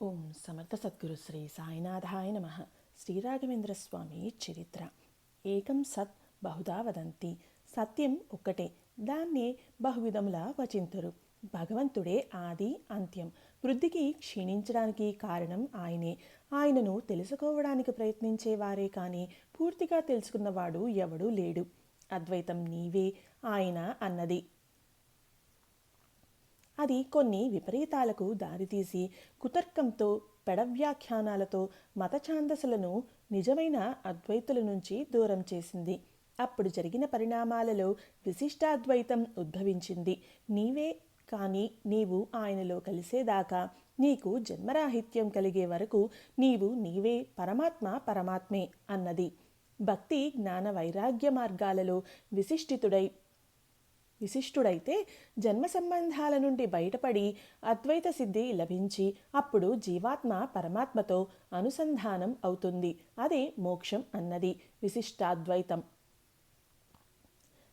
ఓం సమర్థ సద్గురు శ్రీ సాయినాథాయ నమ. శ్రీరాఘవేంద్రస్వామి చరిత్ర. ఏకం సత్ బహుదా వదంతి. సత్యం ఒక్కటే, దాన్నే బహువిధములా వచింతురు. భగవంతుడే ఆది అంత్యం. వృద్ధికి క్షీణించడానికి కారణం ఆయనే. ఆయనను తెలుసుకోవడానికి ప్రయత్నించేవారే కానీ పూర్తిగా తెలుసుకున్నవాడు ఎవడూ లేడు. అద్వైతం నీవే ఆయన అన్నది అది కొన్ని విపరీతాలకు దారితీసి కుతర్కంతో పెడవ్యాఖ్యానాలతో మతఛాందసులను నిజమైన అద్వైతుల నుంచి దూరం చేసింది. అప్పుడు జరిగిన పరిణామాలలో విశిష్టాద్వైతం ఉద్భవించింది. నీవే కానీ నీవు ఆయనలో కలిసేదాకా, నీకు జన్మరాహిత్యం కలిగే వరకు నీవు నీవే, పరమాత్మ పరమాత్మే అన్నది. భక్తి జ్ఞాన వైరాగ్య మార్గాలలో విశిష్టుడైతే జన్మ సంబంధాల నుండి బయటపడి అద్వైత సిద్ధి లభించి అప్పుడు జీవాత్మ పరమాత్మతో అనుసంధానం అవుతుంది. అదే మోక్షం అన్నది విశిష్టాద్వైతం.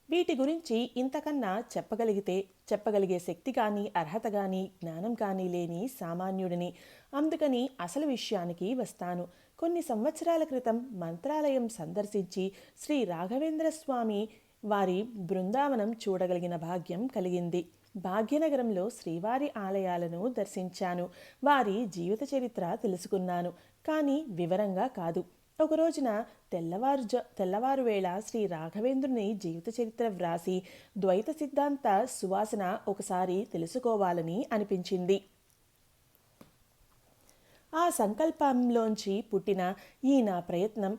వీటి గురించి ఇంతకన్నా చెప్పగలిగే శక్తి కానీ అర్హత కానీ జ్ఞానం కానీ లేని సామాన్యుడిని. అందుకని అసలు విషయానికి వస్తాను. కొన్ని సంవత్సరాల క్రితం మంత్రాలయం సందర్శించి శ్రీ రాఘవేంద్ర స్వామి వారి బృందావనం చూడగలిగిన భాగ్యం కలిగింది. భాగ్యనగరంలో శ్రీవారి ఆలయాలను దర్శించాను. వారి జీవిత చరిత్ర తెలుసుకున్నాను, కానీ వివరంగా కాదు. ఒక రోజున తెల్లవారువేళ శ్రీ రాఘవేంద్రుని జీవిత చరిత్ర వ్రాసి ద్వైత సిద్ధాంత సువాసన ఒకసారి తెలుసుకోవాలని అనిపించింది. ఆ సంకల్పంలోంచి పుట్టిన ఈ నా ప్రయత్నం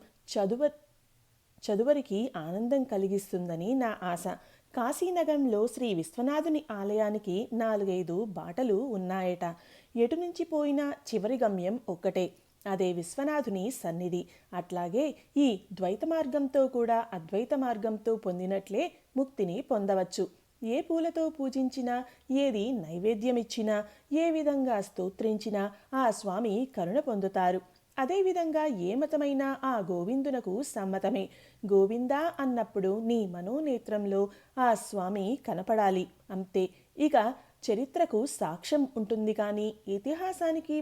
చదువరికి ఆనందం కలిగిస్తుందని నా ఆశ. కాశీనగరంలో శ్రీ విశ్వనాథుని ఆలయానికి 4-5 బాటలు ఉన్నాయట. ఎటు నుంచి పోయినా చివరి గమ్యం ఒక్కటే, అదే విశ్వనాథుని సన్నిధి. అట్లాగే ఈ ద్వైత మార్గంతో కూడా అద్వైత మార్గంతో పొందినట్లే ముక్తిని పొందవచ్చు. ఏ పూలతో పూజించినా, ఏది నైవేద్యమిచ్చినా, ఏ విధంగా స్తోత్రించినా ఆ స్వామి కరుణ పొందుతారు. అదేవిధంగా ఏ మతమైనా ఆ గోవిందునకు సమ్మతమే. గోవిందా అన్నప్పుడు నీ మనోనేత్రంలో ఆ స్వామి కనపడాలి, అంతే. ఇక చరిత్రకు సాక్ష్యం ఉంటుంది కానీ ఇతిహాసానికి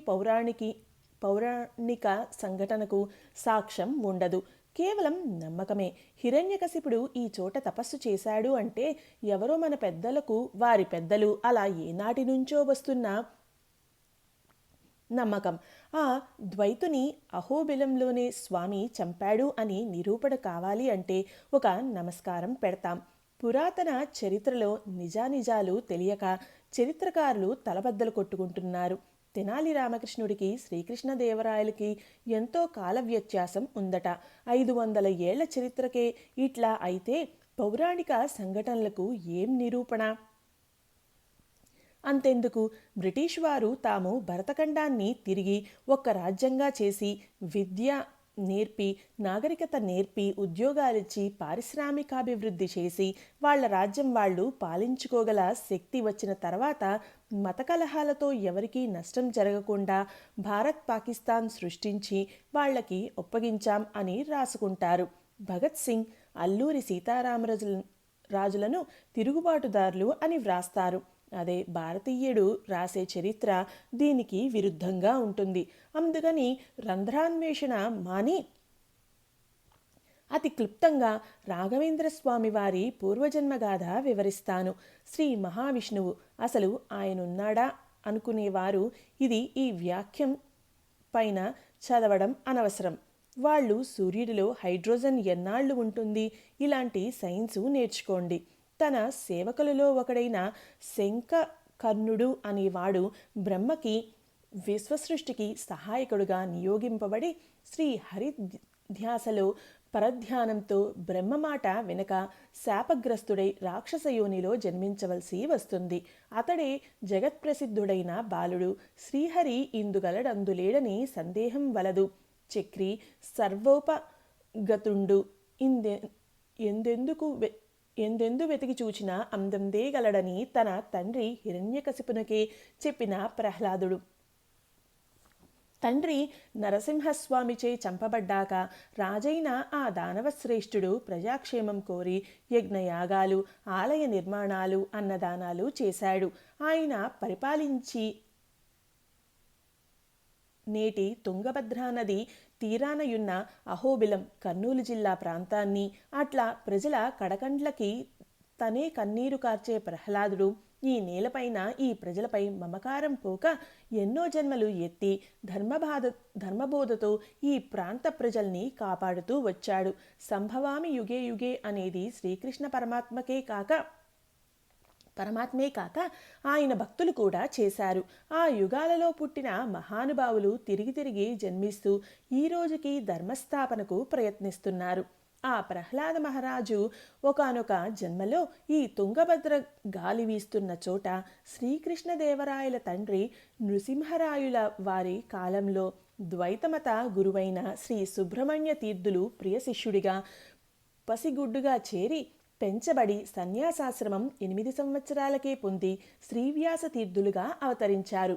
పౌరాణిక సంఘటనకు సాక్ష్యం ఉండదు. కేవలం నమ్మకమే. హిరణ్యకశిపుడు ఈ చోట తపస్సు చేశాడు అంటే ఎవరో మన పెద్దలకు, వారి పెద్దలు అలా ఏనాటి నుంచో వస్తున్న నమ్మకం. ఆ ద్వైతుని అహోబిలంలోనే స్వామి చంపాడు అని నిరూపణ కావాలి అంటే ఒక నమస్కారం పెడతాం. పురాతన చరిత్రలో నిజానిజాలు తెలియక చరిత్రకారులు తలబద్దలు కొట్టుకుంటున్నారు. తెనాలి రామకృష్ణుడికి శ్రీకృష్ణదేవరాయలకి ఎంతో కాల వ్యత్యాసం ఉందట. 500 ఏళ్ల చరిత్రకే ఇట్లా అయితే పౌరాణిక సంఘటనలకు ఏం నిరూపణ? అంతెందుకు, బ్రిటిష్ వారు తాము భరతఖండాన్ని తిరిగి ఒక్క రాజ్యంగా చేసి విద్య నేర్పి, నాగరికత నేర్పి, ఉద్యోగాలిచ్చి, పారిశ్రామికాభివృద్ధి చేసి వాళ్ల రాజ్యం వాళ్ళు పాలించుకోగల శక్తి వచ్చిన తర్వాత మత కలహాలతో ఎవరికీ నష్టం జరగకుండా భారత్ పాకిస్తాన్ సృష్టించి వాళ్లకి ఒప్పగించాం అని రాసుకుంటారు. భగత్ సింగ్, అల్లూరి సీతారామరాజులను తిరుగుబాటుదారులు అని వ్రాస్తారు. అదే భారతీయుడు రాసే చరిత్ర దీనికి విరుద్ధంగా ఉంటుంది. అందుకని రంధ్రాన్వేషణ మాని అతి క్లుప్తంగా రాఘవేంద్ర స్వామి వారి పూర్వజన్మగాథ వివరిస్తాను. శ్రీ మహావిష్ణువు అసలు ఆయనున్నాడా అనుకునేవారు ఈ వ్యాఖ్యం పైన చదవడం అనవసరం. వాళ్ళు సూర్యుడిలో హైడ్రోజన్ ఎన్నాళ్ళు ఉంటుంది, ఇలాంటి సైన్సు నేర్చుకోండి. తన సేవకులలో ఒకడైన శంఖకర్ణుడు అనేవాడు బ్రహ్మకి విశ్వసృష్టికి సహాయకుడుగా నియోగింపబడి శ్రీ హరి ధ్యాసలో పరధ్యానంతో బ్రహ్మ మాట వెనక శాపగ్రస్తుడై రాక్షసయోనిలో జన్మించవలసి వస్తుంది. అతడే జగత్ప్రసిద్ధుడైన బాలుడు. శ్రీహరి ఇందుగలడందులేడని సందేహం వలదు. చక్రి సర్వోపగతుండు ఎందెందు వెతికి చూచినా అందందే గలడని తన తండ్రి హిరణ్యకశిపునకే చెప్పిన ప్రహ్లాదుడు. తండ్రి నరసింహస్వామిచే చంపబడ్డాక రాజైన ఆ దానవశ్రేష్ఠుడు ప్రజాక్షేమం కోరి యజ్ఞయాగాలు, ఆలయ నిర్మాణాలు, అన్నదానాలు చేశాడు. ఆయన పరిపాలించి నేటి తుంగభద్రా నది తీరానయున్న అహోబిలం కర్నూలు జిల్లా ప్రాంతాన్ని, అట్లా ప్రజల కడకండ్లకి తనే కన్నీరు కార్చే ప్రహ్లాదుడు ఈ నేలపైన ఈ ప్రజలపై మమకారం పోక ఎన్నో జన్మలు ఎత్తి ధర్మబోధతో ఈ ప్రాంత ప్రజల్ని కాపాడుతూ వచ్చాడు. సంభవామి యుగే యుగే అనేది శ్రీకృష్ణ పరమాత్మే కాక ఆయన భక్తులు కూడా చేశారు. ఆ యుగాలలో పుట్టిన మహానుభావులు తిరిగి తిరిగి జన్మిస్తూ ఈ రోజుకి ధర్మస్థాపనకు ప్రయత్నిస్తున్నారు. ఆ ప్రహ్లాద మహారాజు ఒకానొక జన్మలో ఈ తుంగభద్ర గాలి వీస్తున్న చోట శ్రీకృష్ణదేవరాయల తండ్రి నృసింహరాయుల వారి కాలంలో ద్వైతమత గురువైన శ్రీ సుబ్రహ్మణ్య తీర్థులు ప్రియ శిష్యుడిగా పసిగుడ్డుగా చేరి పెంచబడి సన్యాసాశ్రమం 8 సంవత్సరాలకే పొంది శ్రీవ్యాస తీర్థులుగా అవతరించారు.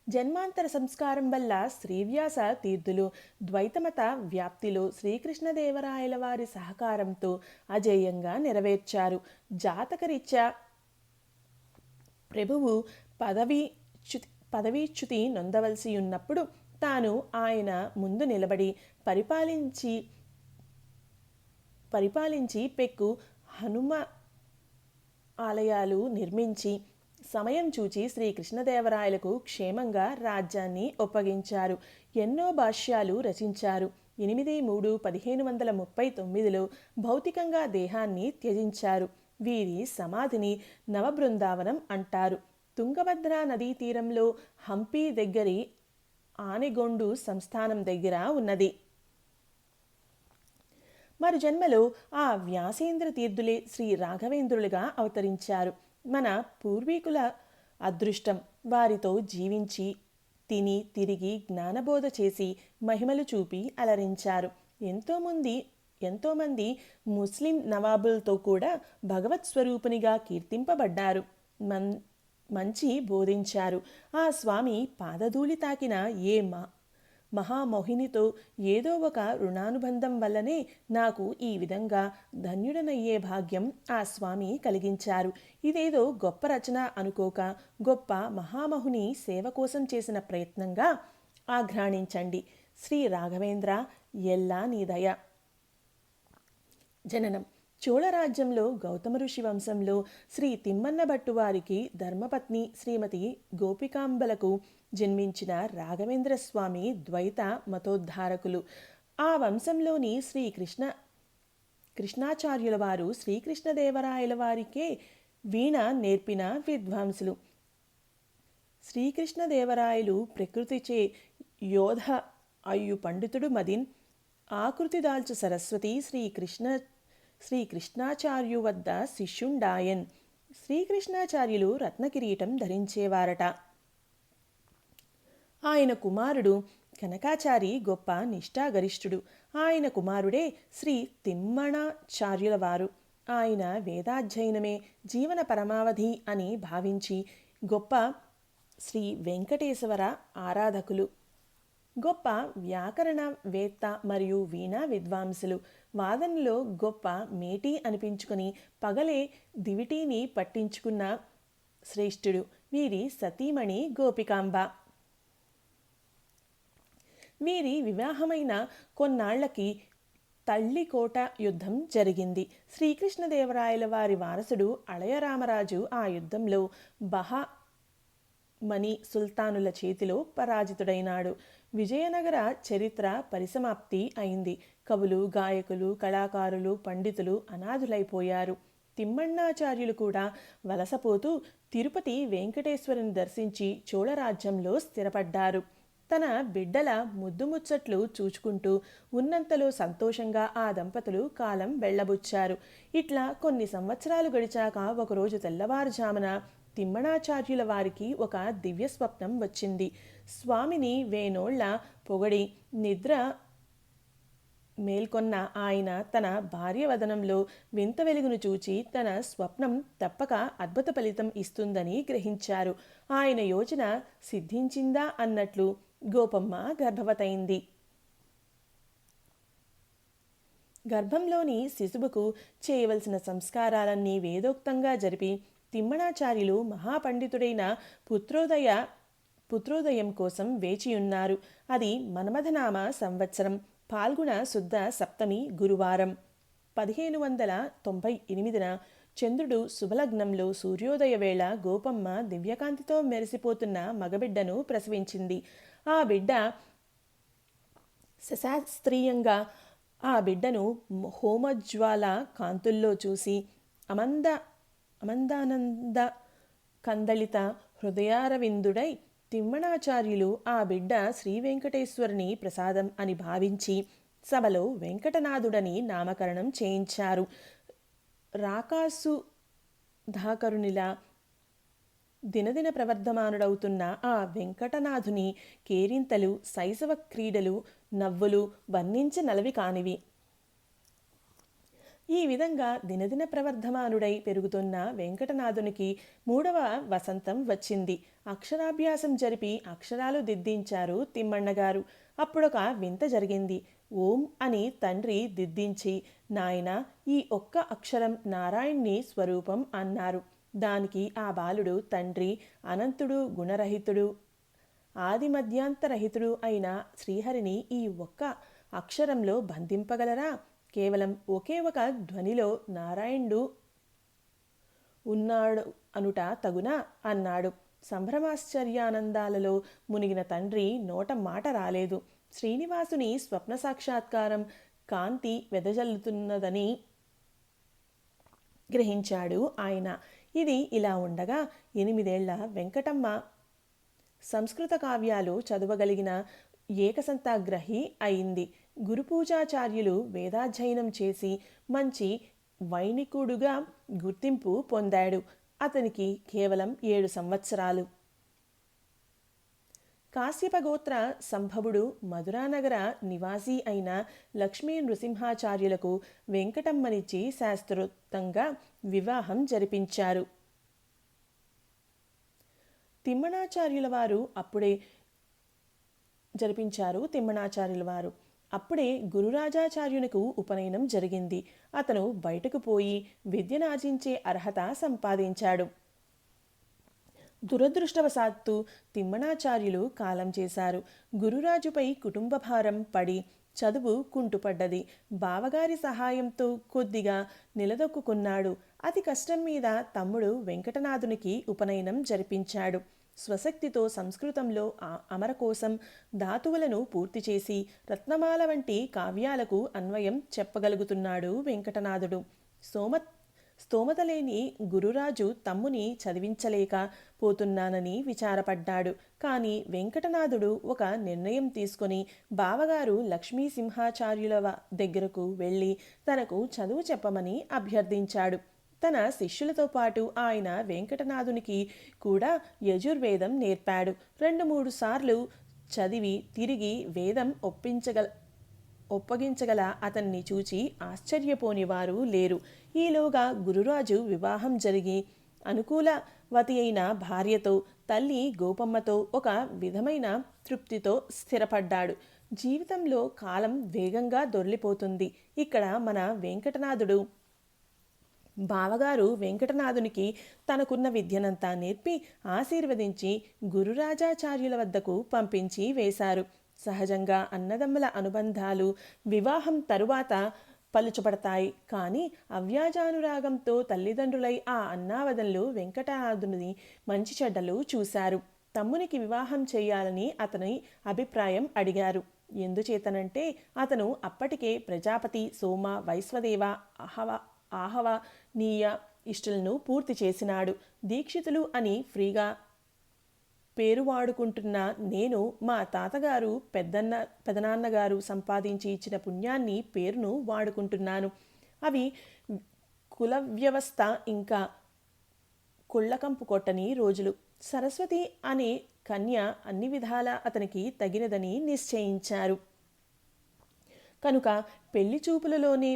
జన్మాంతర సంస్కారం వల్ల శ్రీవ్యాస తీర్థులు ద్వైతమత వ్యాప్తిలో శ్రీకృష్ణదేవరాయల వారి సహకారంతో అజేయంగా నెరవేర్చారు. జాతకరీత్యా ప్రభువు పదవీచ్యుతి నొందవలసి ఉన్నప్పుడు తాను ఆయన ముందు నిలబడి పరిపాలించి పెక్కు హనుమ ఆలయాలు నిర్మించి సమయం చూచి శ్రీకృష్ణదేవరాయలకు క్షేమంగా రాజ్యాన్ని ఒప్పగించారు. ఎన్నో భాష్యాలు రచించారు. 8/3/1539లో భౌతికంగా దేహాన్ని త్యజించారు. వీరి సమాధిని నవబృందావనం అంటారు. తుంగభద్రా నదీ తీరంలో హంపి దగ్గరి ఆనెగొండు సంస్థానం దగ్గర ఉన్నది. మరు జన్మలో ఆ వ్యాసేంద్ర తీర్థులే శ్రీ రాఘవేంద్రులుగా అవతరించారు. మన పూర్వీకుల అదృష్టం. వారితో జీవించి తిని తిరిగి జ్ఞానబోధ చేసి మహిమలు చూపి అలరించారు. ఎంతోమంది ముస్లిం నవాబులతో కూడా భగవత్ స్వరూపునిగా కీర్తింపబడ్డారు. మంచి బోధించారు. ఆ స్వామి పాదధూళి తాకిన ఏ మహామోహినితో ఏదో ఒక రుణానుబంధం వల్లనే నాకు ఈ విధంగా ధన్యుడనయ్యే భాగ్యం ఆ స్వామి కలిగించారు. ఇదేదో గొప్ప రచన అనుకోక గొప్ప మహామహుని సేవ కోసం చేసిన ప్రయత్నంగా ఆఘ్రాణించండి. శ్రీ రాఘవేంద్ర ఎల్లా నీ దయ. జననం చోళరాజ్యంలో గౌతమ ఋషి వంశంలో శ్రీ తిమ్మన్న భట్టు వారికి ధర్మపత్ని శ్రీమతి గోపికాంబలకు జన్మించిన రాఘవేంద్ర స్వామి ద్వైత మతోద్ధారకులు. ఆ వంశంలోని కృష్ణాచార్యుల వారు శ్రీకృష్ణదేవరాయల వారికే వీణ నేర్పిన విద్వాంసులు. శ్రీకృష్ణదేవరాయలు ప్రకృతిచే యోధ అయ్యు పండితుడు మదిన్ ఆకృతి దాల్చు సరస్వతి శ్రీకృష్ణాచార్యు వద్ద శిష్యుండాయన్. శ్రీకృష్ణాచార్యులు రత్నకిరీటం ధరించేవారట. ఆయన కుమారుడు కనకాచారి గొప్ప నిష్ఠాగరిష్ఠుడు. ఆయన కుమారుడే శ్రీ తిమ్మణాచార్యుల వారు. ఆయన వేదాధ్యయనమే జీవన పరమావధి అని భావించి గొప్ప శ్రీ వెంకటేశ్వర ఆరాధకులు. గొప్ప వ్యాకరణ వేత్త మరియు వీణా విద్వాంసులు. వాదనలో గొప్ప మేటి అనిపించుకుని పగలే దివిటీని పట్టించుకున్న శ్రేష్ఠుడు. వీరి సతీమణి గోపికాంబ. వీరి వివాహమైన కొన్నాళ్లకి తల్లికోట యుద్ధం జరిగింది. శ్రీకృష్ణదేవరాయల వారి వారసుడు అళయరామరాజు ఆ యుద్ధంలో బహమని సుల్తానుల చేతిలో పరాజితుడైనాడు. విజయనగర చరిత్ర పరిసమాప్తి అయింది. కవులు, గాయకులు, కళాకారులు, పండితులు అనాథులైపోయారు. తిమ్మణాచార్యులు కూడా వలసపోతూ తిరుపతి వెంకటేశ్వరుని దర్శించి చోళరాజ్యంలో స్థిరపడ్డారు. తన బిడ్డల ముద్దుముచ్చట్లు చూచుకుంటూ ఉన్నంతలో సంతోషంగా ఆ దంపతులు కాలం వెళ్లబుచ్చారు. ఇట్లా కొన్ని సంవత్సరాలు గడిచాక ఒకరోజు తెల్లవారుజామున తిమ్మణాచార్యుల వారికి ఒక దివ్య స్వప్నం వచ్చింది. స్వామిని వేనోళ్ల పొగడి నిద్ర మేల్కొన్న ఆయన తన భార్య వదనంలో వింత వెలుగును చూచి తన స్వప్నం తప్పక అద్భుత ఫలితం ఇస్తుందని గ్రహించారు. ఆయన యోచన సిద్ధించిందా అన్నట్లు గోపమ్మ గర్భవతైంది. గర్భంలోని శిశువుకు చేయవలసిన సంస్కారాలన్నీ వేదోక్తంగా జరిపి తిమ్మణాచార్యులు మహాపండితుడైన పుత్రోదయం కోసం వేచియున్నారు. అది మన్మథనామ సంవత్సరం పాల్గొన శుద్ధ సప్తమి గురువారం. 1598న చంద్రుడు శుభలగ్నంలో సూర్యోదయ వేళ గోపమ్మ దివ్యకాంతితో మెరిసిపోతున్న మగబిడ్డను ప్రసవించింది. ఆ బిడ్డ సశాస్త్రీయంగా ఆ బిడ్డను హోమజ్వాల కాంతుల్లో చూసి అమందానంద కందళిత హృదయారవిందుడై తిమ్మణాచార్యులు ఆ బిడ్డ శ్రీ వెంకటేశ్వరుని ప్రసాదం అని భావించి సభలో వెంకటనాథుడని నామకరణం చేయించారు. రాకాసుధాకరునిలా దినదిన ప్రవర్ధమానుడవుతున్న ఆ వెంకటనాథుని కేరింతలు, శైశవ క్రీడలు, నవ్వులు వర్ణించనలవి కానివి. ఈ విధంగా దినదిన ప్రవర్ధమానుడై పెరుగుతున్న వెంకటనాథునికి 3వ వసంతం వచ్చింది. అక్షరాభ్యాసం జరిపి అక్షరాలు దిద్దించారు తిమ్మన్నగారు. అప్పుడొక వింత జరిగింది. ఓం అని తండ్రి దిద్దించి, నాయనా, ఈ ఒక్క అక్షరం నారాయణ్ణి స్వరూపం అన్నారు. దానికి ఆ బాలుడు తండ్రి అనంతుడు, గుణరహితుడు, ఆది మధ్యాంతరహితుడు అయిన శ్రీహరిని ఈ ఒక్క అక్షరంలో బంధింపగలరా? కేవలం ఒకే ఒక ధ్వనిలో నారాయణుడు ఉన్నాడు అనుట తగునా అన్నాడు. సంభ్రమాశ్చర్యానందాలలో మునిగిన తండ్రి నోట మాట రాలేదు. శ్రీనివాసుని స్వప్న సాక్షాత్కారం కాంతి వెదజల్లుతున్నదని గ్రహించాడు ఆయన. ఇది ఇలా ఉండగా 8 ఏళ్ల వెంకటమ్మ సంస్కృత కావ్యాలు చదవగలిగిన ఏకసంతాగ్రహి అయింది. గురుపూజాచార్యులు వేదాధ్యయనం చేసి మంచి వైణికుడుగా గుర్తింపు పొందాడు. అతనికి కేవలం 7 సంవత్సరాలు. కాశ్యపగోత్ర సంభవుడు మధురానగర నివాసి అయిన లక్ష్మీ నృసింహాచార్యులకు వెంకటమ్మనిచ్చి శాస్త్రోక్తంగా వివాహం జరిపించారు. తిమ్మణాచార్యుల వారు అప్పుడే గురురాజాచార్యునకు ఉపనయనం జరిగింది. అతను బయటకు పోయి విద్యనార్జించే అర్హత సంపాదించాడు. దురదృష్టవశాత్తు తిమ్మణాచార్యులు కాలం చేశారు. గురురాజుపై కుటుంబ భారం పడి చదువు కుంటుపడ్డది. బావగారి సహాయంతో కొద్దిగా నిలదొక్కున్నాడు. అతి కష్టం మీద తమ్ముడు వెంకటనాథునికి ఉపనయనం జరిపించాడు. స్వశక్తితో సంస్కృతంలో అమరకోశం, ధాతువులను పూర్తి చేసి రత్నమాల వంటి కావ్యాలకు అన్వయం చెప్పగలుగుతున్నాడు వెంకటనాథుడు. స్తోమత లేని గురురాజు తమ్ముని చదివించలేక పోతున్నానని విచారపడ్డాడు. కానీ వెంకటనాథుడు ఒక నిర్ణయం తీసుకొని బావగారు లక్ష్మీసింహాచార్యుల దగ్గరకు వెళ్ళి తనకు చదువు చెప్పమని అభ్యర్థించాడు. తన శిష్యులతో పాటు ఆయన వెంకటనాథునికి కూడా యజుర్వేదం నేర్పాడు. 2-3 సార్లు చదివి తిరిగి వేదం ఒప్పగించగల అతన్ని చూచి ఆశ్చర్యపోనివారు లేరు. ఈలోగా గురురాజు వివాహం జరిగి అనుకూలవతి అయిన భార్యతో, తల్లి గోపమ్మతో ఒక విధమైన తృప్తితో స్థిరపడ్డాడు. జీవితంలో కాలం వేగంగా దొర్లిపోతుంది. ఇక్కడ మన వెంకటనాథుడు బావగారు వెంకటనాథునికి తనకున్న విద్యనంతా నేర్పి ఆశీర్వదించి గురురాజాచార్యుల వద్దకు పంపించి వేశారు. సహజంగా అన్నదమ్ముల అనుబంధాలు వివాహం తరువాత పలుచబడతాయి. కానీ అవ్యాజానురాగంతో తల్లిదండ్రులై ఆ అన్నావదనులు వెంకటనాథుని మంచి చెడ్డలు చూశారు. తమ్మునికి వివాహం చేయాలని అతని అభిప్రాయం అడిగారు. ఎందుచేతనంటే అతను అప్పటికే ప్రజాపతి, సోమ, వైశ్వదేవ, ఆహవనీయ ఇష్టలను పూర్తి చేసినాడు. దీక్షితులు అని ఫ్రీగా పేరు వాడుకుంటున్న నేను మా తాతగారు, పెదనాన్నగారు సంపాదించి ఇచ్చిన పుణ్యాన్ని, పేరును వాడుకుంటున్నాను. అవి కుల వ్యవస్థ ఇంకా కుళ్ళకంపు కొట్టని రోజులు. సరస్వతి అనే కన్య అన్ని విధాలా అతనికి తగినదని నిశ్చయించారు. కనుక పెళ్లి చూపులలోని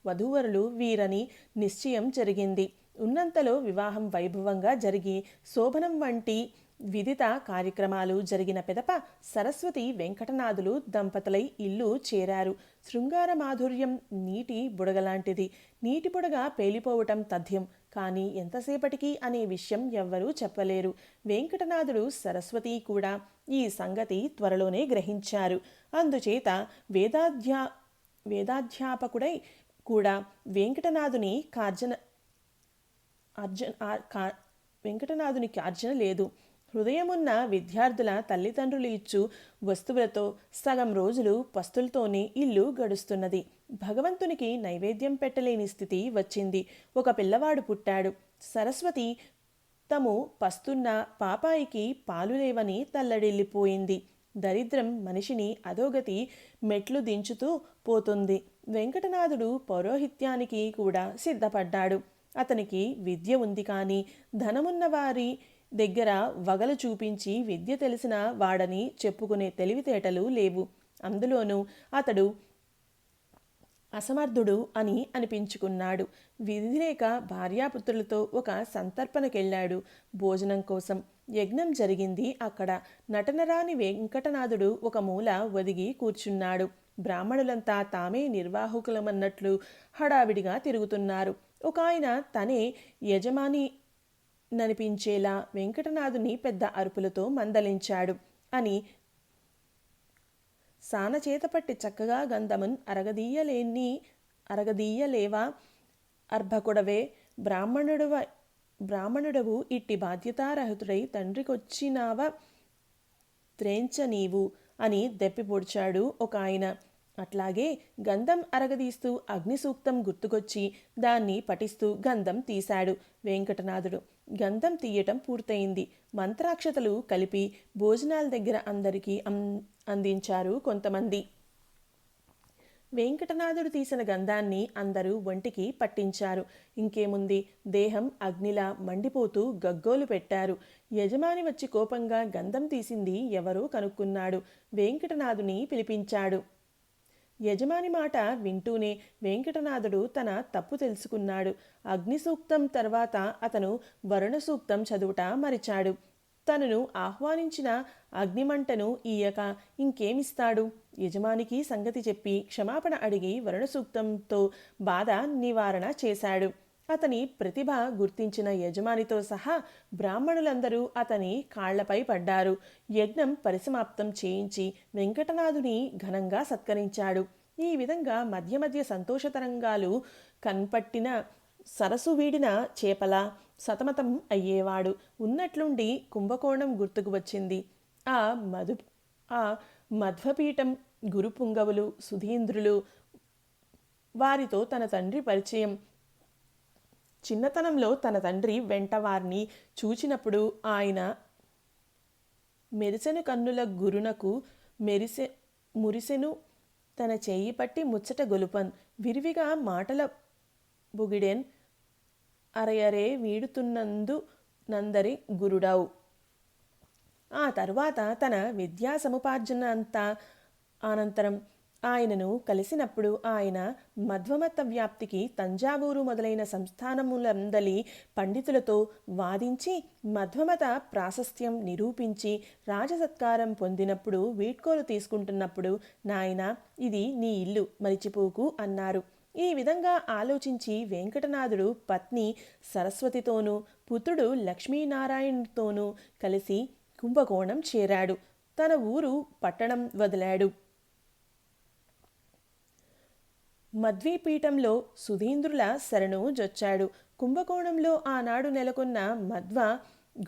వధూవరులు వీరని నిశ్చయం జరిగింది. ఉన్నంతలో వివాహం వైభవంగా జరిగి శోభనం వంటి విదిత కార్యక్రమాలు జరిగిన పిదప సరస్వతి వెంకటనాథులు దంపతులై ఇల్లు చేరారు. శృంగార మాధుర్యం నీటి బుడగలాంటిది. నీటి బుడగ పేలిపోవటం తథ్యం. కానీ ఎంతసేపటికి అనే విషయం ఎవ్వరూ చెప్పలేరు. వెంకటనాథుడు, సరస్వతి కూడా ఈ సంగతి త్వరలోనే గ్రహించారు. అందుచేత వేదాధ్యాపకుడై కూడా వెంకటనాథుని అర్జన లేదు. హృదయమున్న విద్యార్థుల తల్లిదండ్రులు ఇచ్చు వస్తువులతో సగం రోజులు పస్తులతోనే ఇల్లు గడుస్తున్నది. భగవంతునికి నైవేద్యం పెట్టలేని స్థితి వచ్చింది. ఒక పిల్లవాడు పుట్టాడు. సరస్వతి తము పస్తున్న పాపాయికి పాలు లేవని తల్లడిల్లిపోయింది. దరిద్రం మనిషిని అధోగతి మెట్లు దించుతూ పోతుంది. వెంకటనాథుడు పౌరోహిత్యానికి కూడా సిద్ధపడ్డాడు. అతనికి విద్య ఉంది, కానీ ధనమున్న వారి దగ్గర వగలు చూపించి విద్య తెలిసిన వాడని చెప్పుకునే తెలివితేటలు లేవు. అందులోనూ అతడు అసమర్థుడు అని అనిపించుకున్నాడు. విధిలేక భార్యాపుత్రులతో ఒక సంతర్పణకెళ్ళాడు భోజనం కోసం. యజ్ఞం జరిగింది అక్కడ. నటనరాని వెంకటనాథుడు ఒక మూల ఒదిగి కూర్చున్నాడు. బ్రాహ్మణులంతా తామే నిర్వాహకులమన్నట్లు హడావిడిగా తిరుగుతున్నారు. ఒక ఆయన తనే యజమాని ననిపించేలా వెంకటనాథుని పెద్ద అరుపులతో మందలించాడు. అని సానచేతపట్టి చక్కగా గంధమున్ అరగదీయలేవా అర్భకుడవే, బ్రాహ్మణుడవు ఇట్టి బాధ్యతారహితుడై తండ్రికొచ్చినావ త్రేంచ నీవు అని దెప్పిపొడిచాడు ఒక ఆయన. అట్లాగే గంధం అరగదీస్తూ అగ్నిసూక్తం గుర్తుకొచ్చి దాన్ని పఠిస్తూ గంధం తీశాడు వెంకటనాథుడు. గంధం తీయటం పూర్తయింది. మంత్రాక్షతలు కలిపి భోజనాల దగ్గర అందరికీ అందించారు కొంతమంది. వెంకటనాథుడు తీసిన గంధాన్ని అందరూ ఒంటికి పట్టించారు. ఇంకేముంది, దేహం అగ్నిలా మండిపోతూ గగ్గోలు పెట్టారు. యజమాని వచ్చి కోపంగా గంధం తీసింది ఎవరో కనుక్కున్నాడు. వెంకటనాథుని పిలిపించాడు. యజమాని మాట వింటూనే వెంకటనాథుడు తన తప్పు తెలుసుకున్నాడు. అగ్నిసూక్తం తర్వాత అతను వరుణ సూక్తం చదువుట మరిచాడు. తనను ఆహ్వానించిన అగ్నిమంటను ఇయ్యక ఇంకేమిస్తాడు? యజమానికి సంగతి చెప్పి క్షమాపణ అడిగి వరుణ సూక్తంతో బాధ నివారణ చేశాడు. అతని ప్రతిభ గుర్తించిన యజమానితో సహా బ్రాహ్మణులందరూ అతని కాళ్లపై పడ్డారు. యజ్ఞం పరిసమాప్తం చేయించి వెంకటనాథుని ఘనంగా సత్కరించాడు. ఈ విధంగా మధ్య మధ్య సంతోష తరంగాలు కన్పట్టిన సరస్సు వీడిన చేపలా సతమతం అయ్యేవాడు. ఉన్నట్లుండి కుంభకోణం గుర్తుకు వచ్చింది. ఆ మధ్వపీఠం గురుపుంగవులు, సుధీంద్రులు, వారితో తన తండ్రి పరిచయం. చిన్నతనంలో తన తండ్రి వెంట వారిని చూచినప్పుడు ఆయన మెరిసెను కన్నుల గురునకు మురిసెను తన చేయి పట్టి ముచ్చట గొలుపన్, విరివిగా మాటల బుగిడెన్, అరయరే వీడుతున్నందు నందరి గురుడవు. ఆ తరువాత తన విద్యా సముపార్జన అనంతరం ఆయనను కలిసినప్పుడు ఆయన మధ్వమత వ్యాప్తికి తంజావూరు మొదలైన సంస్థానములందలి పండితులతో వాదించి మధ్వమత ప్రాశస్త్యం నిరూపించి రాజసత్కారం పొందినప్పుడు వీడ్కోలు తీసుకుంటున్నప్పుడు, నాయనా, ఇది నీ ఇల్లు, మరిచిపోకు అన్నారు. ఈ విధంగా ఆలోచించి వెంకటనాథుడు పత్ని సరస్వతితోనూ పుత్రుడు లక్ష్మీనారాయణతోనూ కలిసి కుంభకోణం చేరాడు. తన ఊరు పట్టణం వదిలాడు. మధ్వీపీఠంలో సుధీంద్రుల శరణు జొచ్చాడు. కుంభకోణంలో ఆనాడు నెలకొన్న మధ్వ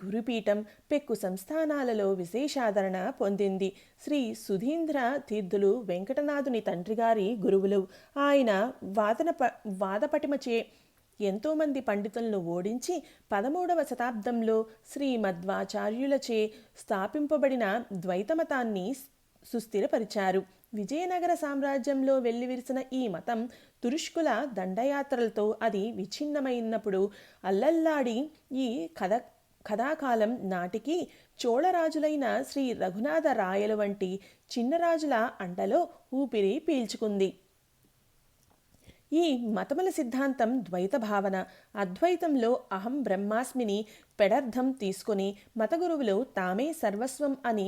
గురుపీఠం పెక్కు సంస్థానాలలో విశేషాదరణ పొందింది. శ్రీ సుధీంద్ర తీర్థులు వెంకటనాథుని తండ్రిగారి గురువులు. ఆయన వాదపటిమచే ఎంతోమంది పండితులను ఓడించి 13వ శతాబ్దంలో శ్రీమధ్వాచార్యులచే స్థాపింపబడిన ద్వైతమతాన్ని సుస్థిరపరిచారు. విజయనగర సామ్రాజ్యంలో వెల్లివిరిసిన ఈ మతం తురుష్కుల దండయాత్రలతో అది విచ్ఛిన్నమైనప్పుడు అల్లల్లాడి ఈ కథాకాలం నాటికి చోళరాజులైన శ్రీ రఘునాథ రాయలు వంటి చిన్నరాజుల అండలో ఊపిరి పీల్చుకుంది. ఈ మతముల సిద్ధాంతం ద్వైత భావన. అద్వైతంలో అహం బ్రహ్మాస్మిని పెడర్థం తీసుకుని మతగురువులు తామే సర్వస్వం అని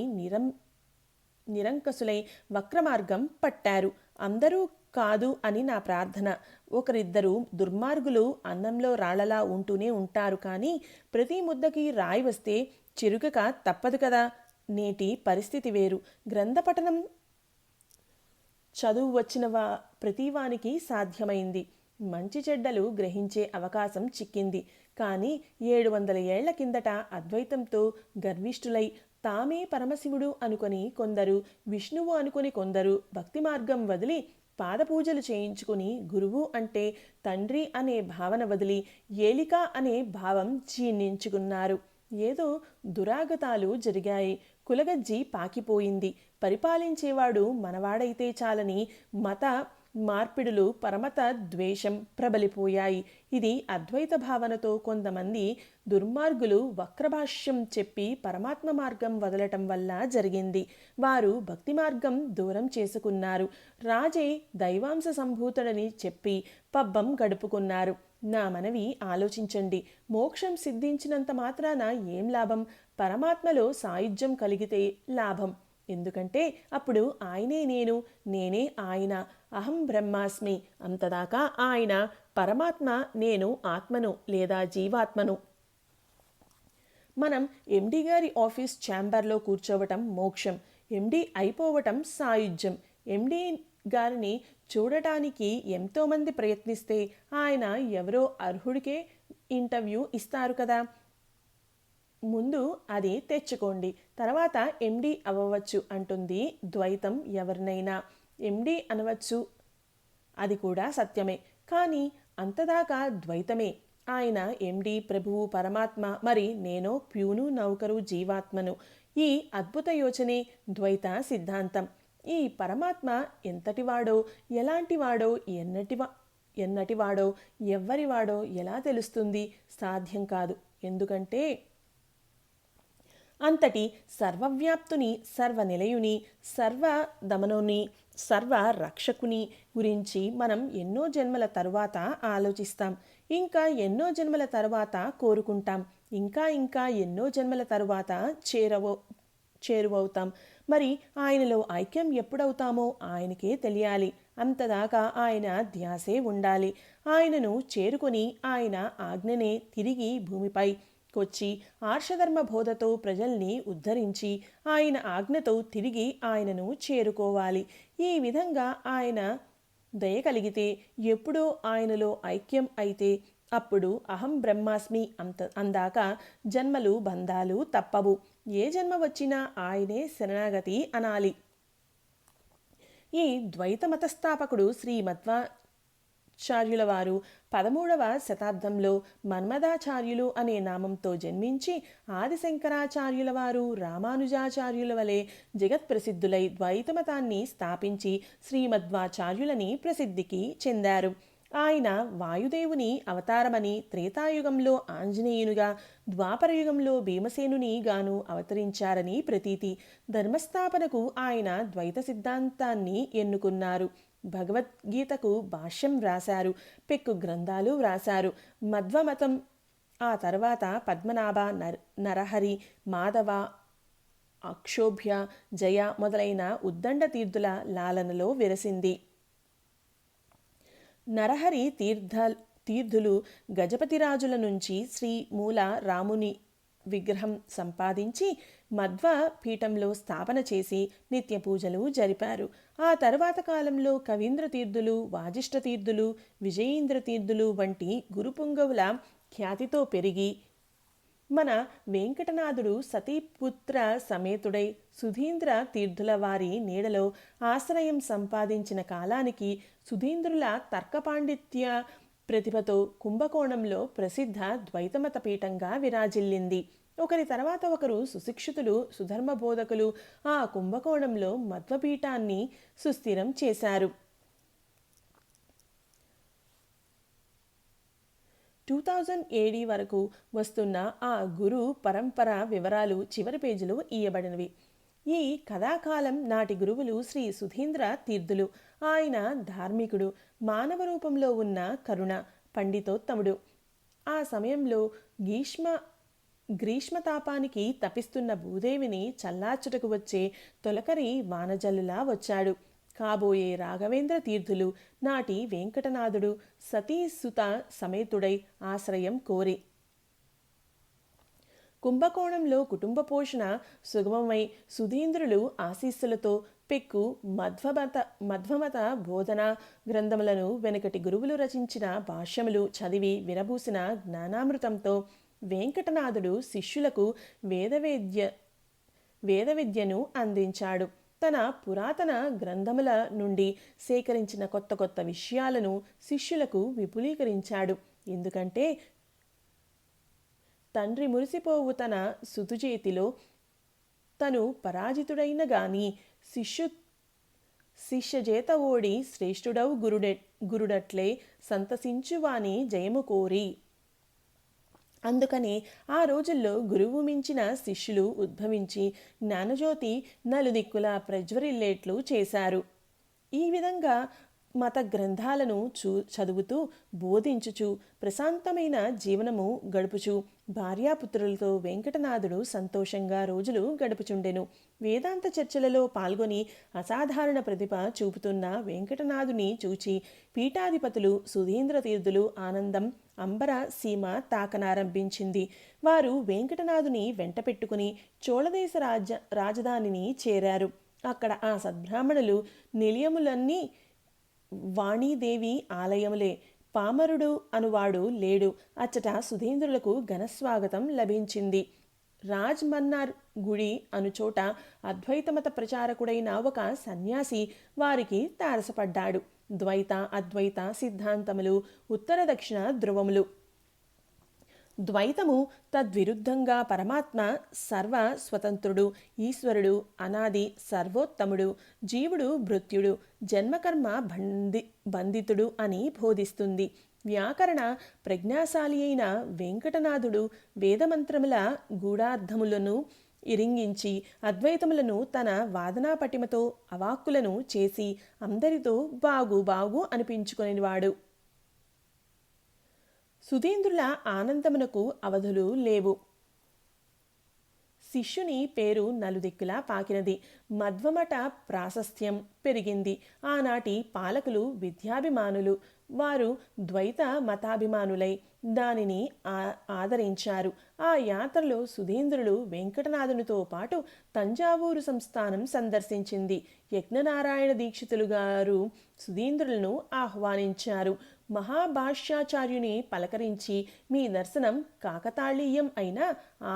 నిరంకసులై వక్రమార్గం పట్టారు. అందరూ కాదు అని నా ప్రార్థన. ఒకరిద్దరు దుర్మార్గులు అన్నంలో రాళ్లలా ఉంటూనే ఉంటారు, కానీ ప్రతి ముద్దకి రాయి వస్తే చిరుగక తప్పదు కదా. నేటి పరిస్థితి వేరు. గ్రంథపఠనం చదువు వచ్చిన ప్రతివానికి సాధ్యమైంది. మంచి చెడ్డలు గ్రహించే అవకాశం చిక్కింది. కానీ 700 ఏళ్ల కిందట అద్వైతంతో గర్విష్ఠులై తామే పరమశివుడు అనుకొని కొందరు, విష్ణువు అనుకొని కొందరు భక్తి మార్గం వదిలి పాదపూజలు చేయించుకుని గురువు అంటే తండ్రి అనే భావన వదిలి ఏలిక అనే భావం జీర్ణించుకున్నారు. ఏదో దురాగతాలు జరిగాయి. కులగజ్జి పాకిపోయింది. పరిపాలించేవాడు మనవాడైతే చాలని మత మార్పిడులు, పరమత ద్వేషం ప్రబలిపోయాయి. ఇది అద్వైత భావనతో కొంతమంది దుర్మార్గులు వక్రభాష్యం చెప్పి పరమాత్మ మార్గం వదలటం వల్ల జరిగింది. వారు భక్తి మార్గం దూరం చేసుకున్నారు. రాజే దైవాంశ సంభూతుడని చెప్పి పబ్బం గడుపుకున్నారు. నా మనవి ఆలోచించండి. మోక్షం సిద్ధించినంత మాత్రాన ఏం లాభం? పరమాత్మలో సాయుధ్యం కలిగితే లాభం. ఎందుకంటే అప్పుడు ఆయనే నేను, నేనే ఆయన. అహం బ్రహ్మాస్మి. అంతదాకా ఆయన పరమాత్మ, నేను ఆత్మను లేదా జీవాత్మను. మనం ఎండి గారి ఆఫీస్ ఛాంబర్లో కూర్చోవటం మోక్షం, ఎండి అయిపోవటం సాయుధ్యం. ఎండి గారిని చూడటానికి ఎంతోమంది ప్రయత్నిస్తే ఆయన ఎవరో అర్హుడికే ఇంటర్వ్యూ ఇస్తారు కదా. ముందు అది తెచ్చుకోండి, తర్వాత ఎండి అవ్వవచ్చు అంటుంది ద్వైతం. ఎవరినైనా ఎండి అనవచ్చు, అది కూడా సత్యమే. కానీ అంతదాకా ద్వైతమే. ఆయన ఎండి, ప్రభువు, పరమాత్మ, మరి నేనో ప్యూను, నౌకరు, జీవాత్మను. ఈ అద్భుత యోచనే ద్వైత సిద్ధాంతం. ఈ పరమాత్మ ఎంతటివాడో, ఎలాంటివాడో, ఎన్నటివాడో, ఎవ్వరివాడో ఎలా తెలుస్తుంది? సాధ్యం కాదు. ఎందుకంటే అంతటి సర్వవ్యాప్తుని, సర్వనిలయుని, సర్వదమనుని, సర్వరక్షకుని గురించి మనం ఎన్నో జన్మల తరువాత ఆలోచిస్తాం. ఇంకా ఎన్నో జన్మల తరువాత కోరుకుంటాం. ఇంకా ఇంకా ఎన్నో జన్మల తరువాత చేరువవుతాం. మరి ఆయనలో ఐక్యం ఎప్పుడవుతామో ఆయనకే తెలియాలి. అంతదాకా ఆయన ధ్యాసే ఉండాలి. ఆయనను చేరుకొని ఆయన ఆజ్ఞనే తిరిగి భూమిపై కొచ్చి ఆర్షధర్మ బోధతో ప్రజల్ని ఉద్ధరించి ఆయన ఆజ్ఞతో తిరిగి ఆయనను చేరుకోవాలి. ఈ విధంగా ఆయన దయ కలిగితే, ఎప్పుడో ఆయనలో ఐక్యం అయితే అప్పుడు అహం బ్రహ్మాస్మి అందాక జన్మలు బంధాలు తప్పవు. ఏ జన్మ వచ్చినా ఆయనే శరణాగతి అనాలి. ఈ ద్వైత మతస్థాపకుడు శ్రీ మధ్వాచార్యుల వారు 13వ శతాబ్దంలో మన్మదాచార్యులు అనే నామంతో జన్మించి ఆదిశంకరాచార్యుల వారు రామానుజాచార్యుల వలె జగత్ప్రసిద్ధులై ద్వైతమతాన్ని స్థాపించి శ్రీమధ్వాచార్యులని ప్రసిద్ధికి చెందారు. ఆయన వాయుదేవుని అవతారమని, త్రేతాయుగంలో ఆంజనేయునిగా, ద్వాపరయుగంలో భీమసేనుని గాను అవతరించారని ప్రతీతి. ధర్మస్థాపనకు ఆయన ద్వైత సిద్ధాంతాన్ని ఎన్నుకున్నారు. భగవద్గీతకు భాష్యం వ్రాశారు. పెక్కు గ్రంథాలు వ్రాశారు. మధ్వమతం ఆ తర్వాత పద్మనాభ, నరహరి, మాధవ, అక్షోభ్య, జయ మొదలైన ఉద్దండ తీర్థుల లాలనలో వెరసింది. నరహరి తీర్థులు గజపతిరాజుల నుంచి శ్రీ మూల రాముని విగ్రహం సంపాదించి మధ్వ పీఠంలో స్థాపన చేసి నిత్య పూజలు జరిపారు. ఆ తర్వాత కాలంలో కవీంద్ర తీర్థులు, వాజిష్ఠ తీర్థులు, విజయేంద్ర తీర్థులు వంటి గురుపుంగవుల ఖ్యాతితో పెరిగి మన వెంకటనాథుడు సతీపుత్ర సమేతుడై సుధీంద్ర తీర్థుల వారి నీడలో ఆశ్రయం సంపాదించిన కాలానికి సుధీంద్రుల తర్కపాండిత్య ప్రతిభతో కుంభకోణంలో ప్రసిద్ధ ద్వైతమత పీఠంగా విరాజిల్లింది. ఒకరి తర్వాత ఒకరు సుశిక్షితులు, సుధర్మ బోధకులు ఆ కుంభకోణంలో మధ్వపీఠాన్ని సుస్థిరం చేశారు. 2000 AD వరకు వస్తున్న ఆ గురు పరంపర వివరాలు చివరి పేజీలో ఇయ్యబడినవి. ఈ కథాకాలం నాటి గురువులు శ్రీ సుధీంద్ర తీర్థులు. ఆయన ధార్మికుడు, మానవ రూపంలో ఉన్న కరుణ పండితోత్తముడు. ఆ సమయంలో గ్రీష్మతాపానికి తపిస్తున్న భూదేవిని చల్లార్చుటకు వచ్చే తొలకరి వానజల్లులా వచ్చాడు. కాబోయే రాఘవేంద్ర తీర్థులు నాటి వెంకటనాథుడు సతీసుత సమేతుడై ఆశ్రయం కోరి కుంభకోణంలో కుటుంబ పోషణ సుగమమై సుధీంద్రులు ఆశీస్సులతో పెక్కు మధ్వమత బోధన గ్రంథములను వెనుకటి గురువులు రచించిన భాష్యములు చదివి విరబూసిన జ్ఞానామృతంతో వెంకటనాథుడు శిష్యులకు వేద విద్యను అందించాడు. తన పురాతన గ్రంథముల నుండి సేకరించిన కొత్త కొత్త విషయాలను శిష్యులకు విపులీకరించాడు. ఎందుకంటే తండ్రి మురిసిపోవు తన సుతుచేతిలో తను పరాజితుడైన గాని శిష్యజేత ఓడి శ్రేష్ఠుడవు గురుడట్లే సంతసించువాని జయము కోరి. అందుకనే ఆ రోజుల్లో గురువు మించిన శిష్యులు ఉద్భవించి జ్ఞానజ్యోతి నలుదిక్కులా ప్రజ్వరిల్లేట్లు చేశారు. ఈ విధంగా మత గ్రంథాలను చదువుతూ బోధించుచు ప్రశాంతమైన జీవనము గడుపుచు భార్యాపుత్రులతో వెంకటనాథుడు సంతోషంగా రోజులు గడుపుచుండెను. వేదాంత చర్చలలో పాల్గొని అసాధారణ ప్రతిభ చూపుతున్న వెంకటనాథుని చూచి పీఠాధిపతులు సుధీంద్ర తీర్థులు ఆనందం అంబర సీమ తాకనారంభించింది. వారు వెంకటనాథుని వెంట పెట్టుకుని చోళదేశ రాజధానిని చేరారు. అక్కడ ఆ సద్బ్రాహ్మణులు నిలయములన్నీ వాణీదేవి ఆలయములే. పామరుడు అనువాడు లేడు. అచ్చట సుధీంద్రులకు ఘనస్వాగతం లభించింది. రాజ్ మన్నార్ గుడి అనుచోట అద్వైతమత ప్రచారకుడైన ఒక సన్యాసి వారికి తారసపడ్డాడు. ద్వైత అద్వైత సిద్ధాంతములు ఉత్తర దక్షిణ ధ్రువములు. ద్వైతము తద్విరుద్ధంగా పరమాత్మ సర్వ స్వతంత్రుడు, ఈశ్వరుడు అనాది సర్వోత్తముడు, జీవుడు భృత్యుడు, జన్మకర్మ బంధితుడు అని బోధిస్తుంది. వ్యాకరణ ప్రజ్ఞాశాలి అయిన వెంకటనాథుడు వేదమంత్రముల గూఢార్థములను ఇరింగించి అద్వైతములను తన వాదనా పటిమతో అవాక్కులను చేసి అందరితో బాగు బాగు అనిపించుకునేవాడు. సుధీంద్రుల ఆనందమునకు అవధులు లేవు. శిష్యుని పేరు నలుదిక్కులా పాకినది. మధ్వమఠ ప్రాశస్త్యం పెరిగింది. ఆనాటి పాలకులు విద్యాభిమానులు. వారు ద్వైత మతాభిమానులై దానిని ఆదరించారు. ఆ యాత్రలో సుధీంద్రులు వెంకటనాథునితో పాటు తంజావూరు సంస్థానం సందర్శించింది. యజ్ఞనారాయణ దీక్షితులు గారు సుధీంద్రులను ఆహ్వానించారు. మహాభాష్యాచార్యుని పలకరించి మీ దర్శనం కాకతాళీయం అయిన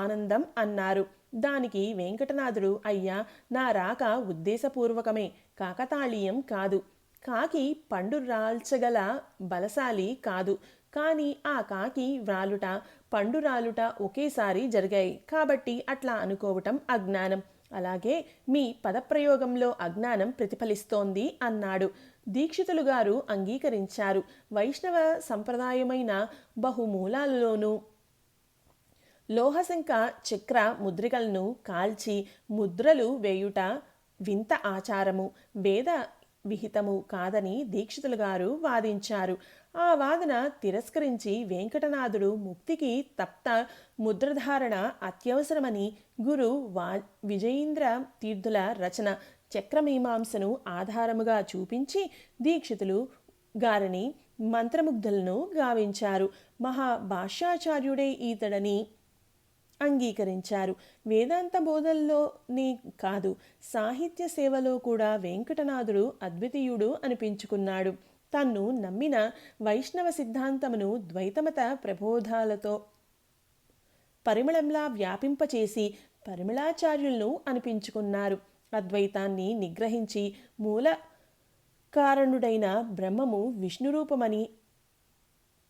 ఆనందం అన్నారు. దానికి వెంకటనాథుడు అయ్యా, నా రాక ఉద్దేశపూర్వకమే, కాకతాళీయం కాదు. కాకి పండు రాల్చగల బలశాలి కాదు. కానీ ఆ కాకి వ్రాలుట పండు రాలుట ఒకేసారి జరిగాయి కాబట్టి అట్లా అనుకోవటం అజ్ఞానం. అలాగే మీ పదప్రయోగంలో అజ్ఞానం ప్రతిఫలిస్తోంది అన్నాడు. దీక్షితులు గారు అంగీకరించారు. వైష్ణవ సంప్రదాయమైన బహుమూలాలలోనూ లోహశంఖ చక్ర ముద్రికలను కాల్చి ముద్రలు వేయుట వింత ఆచారము, వేద విహితము కాదని దీక్షితులు గారు వాదించారు. ఆ వాదన తిరస్కరించి వెంకటనాథుడు ముక్తికి తప్త ముద్రధారణ అత్యవసరమని గురు విజయేంద్ర తీర్థుల రచన చక్రమీమాంసను ఆధారముగా చూపించి దీక్షితులు గారిని మంత్రముగ్ధులను గావించారు. మహాభాష్యాచార్యుడే ఈతడని అంగీకరించారు. వేదాంత బోధనలోనే కాదు, సాహిత్య సేవలో కూడా వెంకటనాథుడు అద్వితీయుడు అనిపించుకున్నాడు. తన్ను నమ్మిన వైష్ణవ సిద్ధాంతమును ద్వైతమత ప్రబోధాలతో పరిమళంలా వ్యాపింపచేసి పరిమళాచార్యులను అనిపించుకున్నారు. అద్వైతాన్ని నిగ్రహించి మూల కారణుడైన బ్రహ్మము విష్ణురూపమని,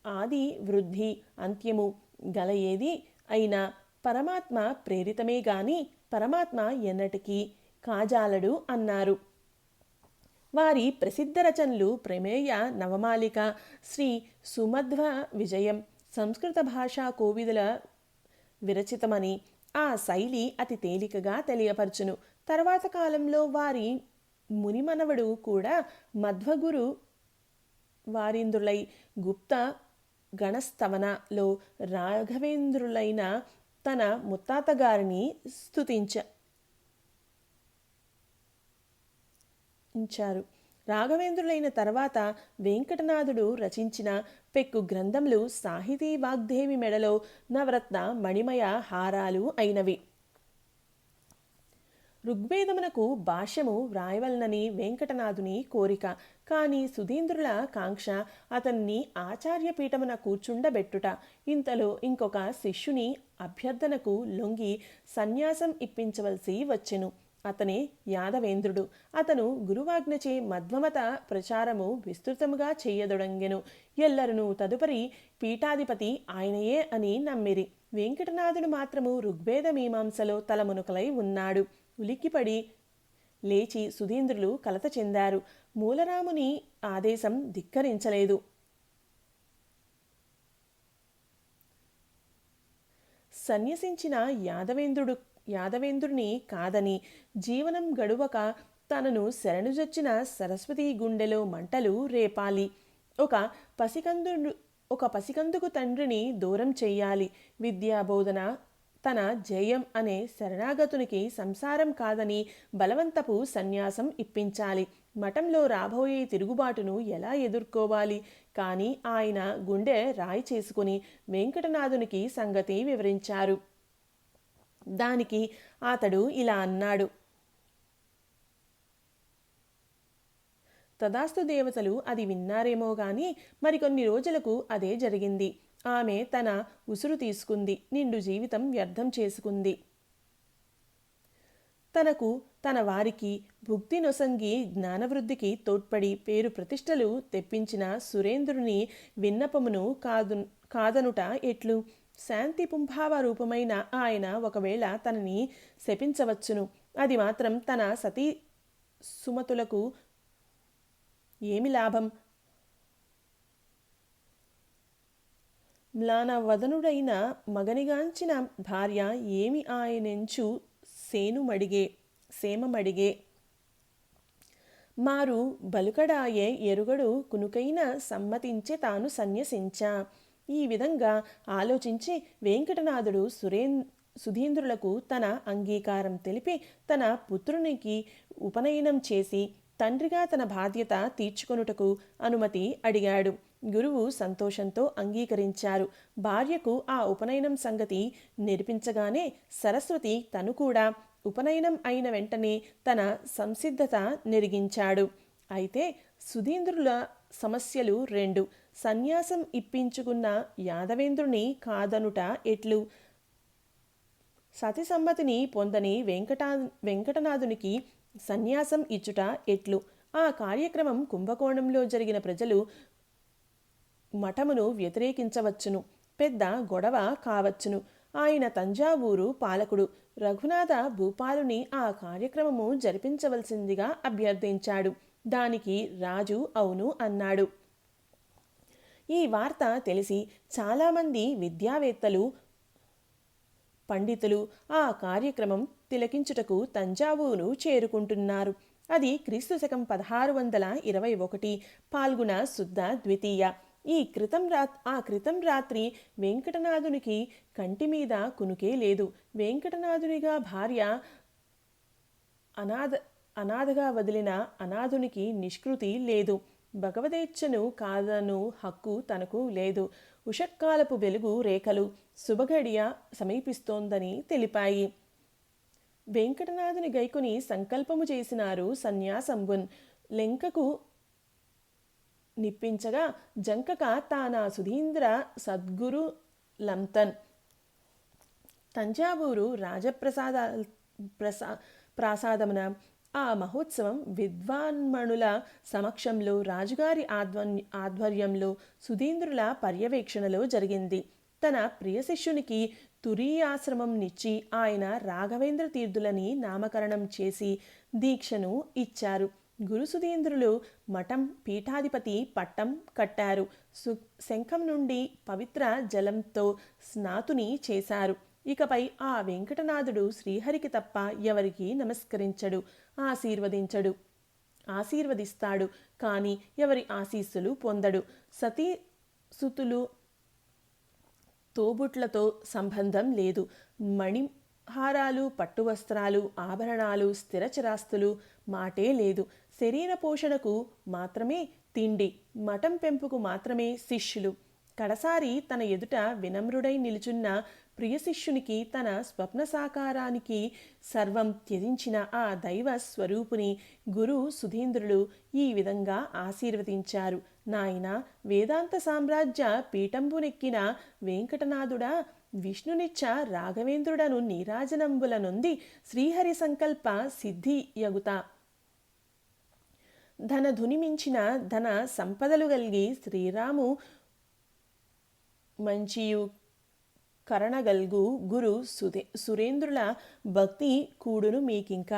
ఆది వృద్ధి అంత్యము గల ఏది అయినా పరమాత్మ ప్రేరితమే గాని పరమాత్మ ఎన్నటికీ కాజాలడు అన్నారు. వారి ప్రసిద్ధ రచనలు ప్రమేయ నవమాలిక, శ్రీ సుమధ్వ విజయం, సంస్కృత భాషా కోవిదుల విరచితమని ఆ శైలి అతి తేలికగా తెలియపరచును. తర్వాత కాలంలో వారి మునిమనవడు కూడా మధ్వగురు వారీంద్రులై గుప్త గణస్తవనలో రాఘవేంద్రులైన తన ముత్తాత గారిని స్తుతించారు. రాఘవేంద్రులైన తర్వాత వెంకటనాథుడు రచించిన పెక్కు గ్రంథములు సాహితీ వాగ్దేవి మెడలో నవరత్న మణిమయ హారాలు అయినవి. ఋగ్వేదమునకు భాష్యము వ్రాయవలనని వెంకటనాథుని కోరిక. కానీ సుధీంద్రుల కాంక్ష అతన్ని ఆచార్యపీఠమున కూర్చుండబెట్టుట. ఇంతలో ఇంకొక శిష్యుని అభ్యర్థనకు లొంగి సన్యాసం ఇప్పించవలసి వచ్చెను. అతనే యాదవేంద్రుడు. అతను గురువాజ్ఞచే మధ్వమత ప్రచారము విస్తృతముగా చెయ్యదొడంగెను. ఎల్లరును తదుపరి పీఠాధిపతి ఆయనయే అని నమ్మిరి. వెంకటనాథుడు మాత్రము ఋగ్వేద మీమాంసలో తలమునకలై ఉన్నాడు. ఉలిక్కిపడి లేచి సుధీంద్రులు కలత చెందారు. మూలరాముని ఆదేశం ధిక్కరించలేదు. సన్యసించిన యాదవేంద్రుని కాదని జీవనం గడువక తనను శరణుజొచ్చిన సరస్వతి గుండెలో మంటలు రేపాలి. ఒక పసికందుకు తండ్రిని దూరం చెయ్యాలి. విద్యాబోధన తన జయం అనే శరణాగతునికి సంసారం కాదని బలవంతపు సన్యాసం ఇప్పించాలి. మఠంలో రాబోయే తిరుగుబాటును ఎలా ఎదుర్కోవాలి? కానీ ఆయన గుండె రాయి చేసుకుని వెంకటనాథునికి సంగతి వివరించారు. దానికి అతడు ఇలా అన్నాడు. తదాస్తు దేవతలు అది విన్నారేమో గాని మరికొన్ని రోజులకు అదే జరిగింది. ఆమె తన ఉసురు తీసుకుంది. నిండు జీవితం వ్యర్థం చేసుకుంది. తనకు తన వారికి భుక్తి నొసంగి జ్ఞానవృద్ధికి తోడ్పడి పేరు ప్రతిష్టలు తెప్పించిన సురేంద్రుని విన్నపమును కాదనుట ఎట్లు? శాంతి పుంభావ రూపమైన ఆయన ఒకవేళ తనని శపించవచ్చును. అది మాత్రం తన సతీ సుమతులకు ఏమి లాభం? మ్లానవదనుడైన మగనిగాంచిన భార్య ఏమి ఆయనెంచు సేమమడిగే మారు బలుకడాయే ఎరుగడు కునుకైన సమ్మతించే తాను సన్యసించా. ఈ విధంగా ఆలోచించి వెంకటనాథుడు సుధీంద్రులకు తన అంగీకారం తెలిపి తన పుత్రునికి ఉపనయనం చేసి తండ్రిగా తన బాధ్యత తీర్చుకొనుటకు అనుమతి అడిగాడు. గురువు సంతోషంతో అంగీకరించారు. భార్యకు ఆ ఉపనయనం సంగతి నేర్పించగానే సరస్వతి తను కూడా ఉపనయనం అయిన వెంటనే తన సంసిద్ధత నెరిగించాడు. అయితే సుధీంద్రుల సమస్యలు రెండు. సన్యాసం ఇప్పించుకున్న యాదవేంద్రుని కాదనుట ఎట్లు? సతి సమ్మతిని పొందని వెంకటనాథునికి సన్యాసం ఇచ్చుట ఎట్లు? ఆ కార్యక్రమం కుంభకోణంలో జరిగిన ప్రజలు మఠమును వ్యతిరేకించవచ్చును. పెద్ద గొడవ కావచ్చును. ఆయన తంజావూరు పాలకుడు. రఘునాథ భూపాలుని ఆ కార్యక్రమము జరిపించవలసిందిగా అభ్యర్థించాడు. దానికి రాజు అవును అన్నాడు. ఈ వార్త తెలిసి చాలామంది విద్యావేత్తలు పండితులు ఆ కార్యక్రమం తిలకించుటకు తంజావూరు చేరుకుంటున్నారు. అది క్రీస్తు శకం 1621 పాల్గొన శుద్ధ ద్వితీయ. ఆ క్రితం రాత్రి వెంకటనాథునికి కంటి మీద కునుకే లేదు. వెంకటనాథునిగా భార్య అనాథగా వదిలిన అనాథునికి నిష్కృతి లేదు. భగవదేచ్ఛను కాదను హక్కు తనకు లేదు. ఉషక్కాలపు వెలుగు రేఖలు శుభఘడియ సమీపిస్తోందని తెలిపాయి. వెంకటనాథుని గైకుని సంకల్పము చేసినారు సన్యాసంబున్. లెంకకు నిప్పించగా జంకక తానా సుధీంద్ర సద్గురు లంతన్. తంజావూరు ప్రాసాదమున ఆ మహోత్సవం విద్వాన్మణుల సమక్షంలో రాజుగారి ఆధ్వర్యంలో సుధీంద్రుల పర్యవేక్షణలో జరిగింది. తన ప్రియ శిష్యునికి తురీయాశ్రమం నిచ్చి ఆయన రాఘవేంద్ర తీర్థులని నామకరణం చేసి దీక్షను ఇచ్చారు. గురు సుధీంద్రులు మఠం పీఠాధిపతి పట్టం కట్టారు. శంఖం నుండి పవిత్ర జలంతో స్నాతుని చేశారు. ఇకపై ఆ వెంకటనాథుడు శ్రీహరికి తప్ప ఎవరికి నమస్కరించడు, ఆశీర్వదిస్తాడు కానీ ఎవరి ఆశీస్సులు పొందడు. సతీ సుతులు తోబుట్లతో సంబంధం లేదు. హారాలు, పట్టు వస్త్రాలు, ఆభరణాలు, స్థిరచరాస్తులు మాటే లేదు. శరీర పోషణకు మాత్రమే తిండి, మఠం పెంపుకు మాత్రమే శిష్యులు. కడసారి తన ఎదుట వినమ్రుడై నిలుచున్న ప్రియ శిష్యునికి, తన స్వప్న సాకారానికి సర్వం త్యజించిన ఆ దైవ స్వరూపుని గురు సుధీంద్రులు ఈ విధంగా ఆశీర్వదించారు. నాయనా, వేదాంత సామ్రాజ్య పీఠంబునెక్కిన వెంకటనాథుడా, విష్ణునిచ్చ రాఘవేంద్రుడను నీరాజనంబుల నొంది శ్రీహరి సంకల్ప సిద్ధి యగుత. ధనధునిమించిన ధన సంపదలు గల్గి శ్రీరాము మంచియు కరణగల్గు గురు సురేంద్రుల భక్తి కూడును మీకింక.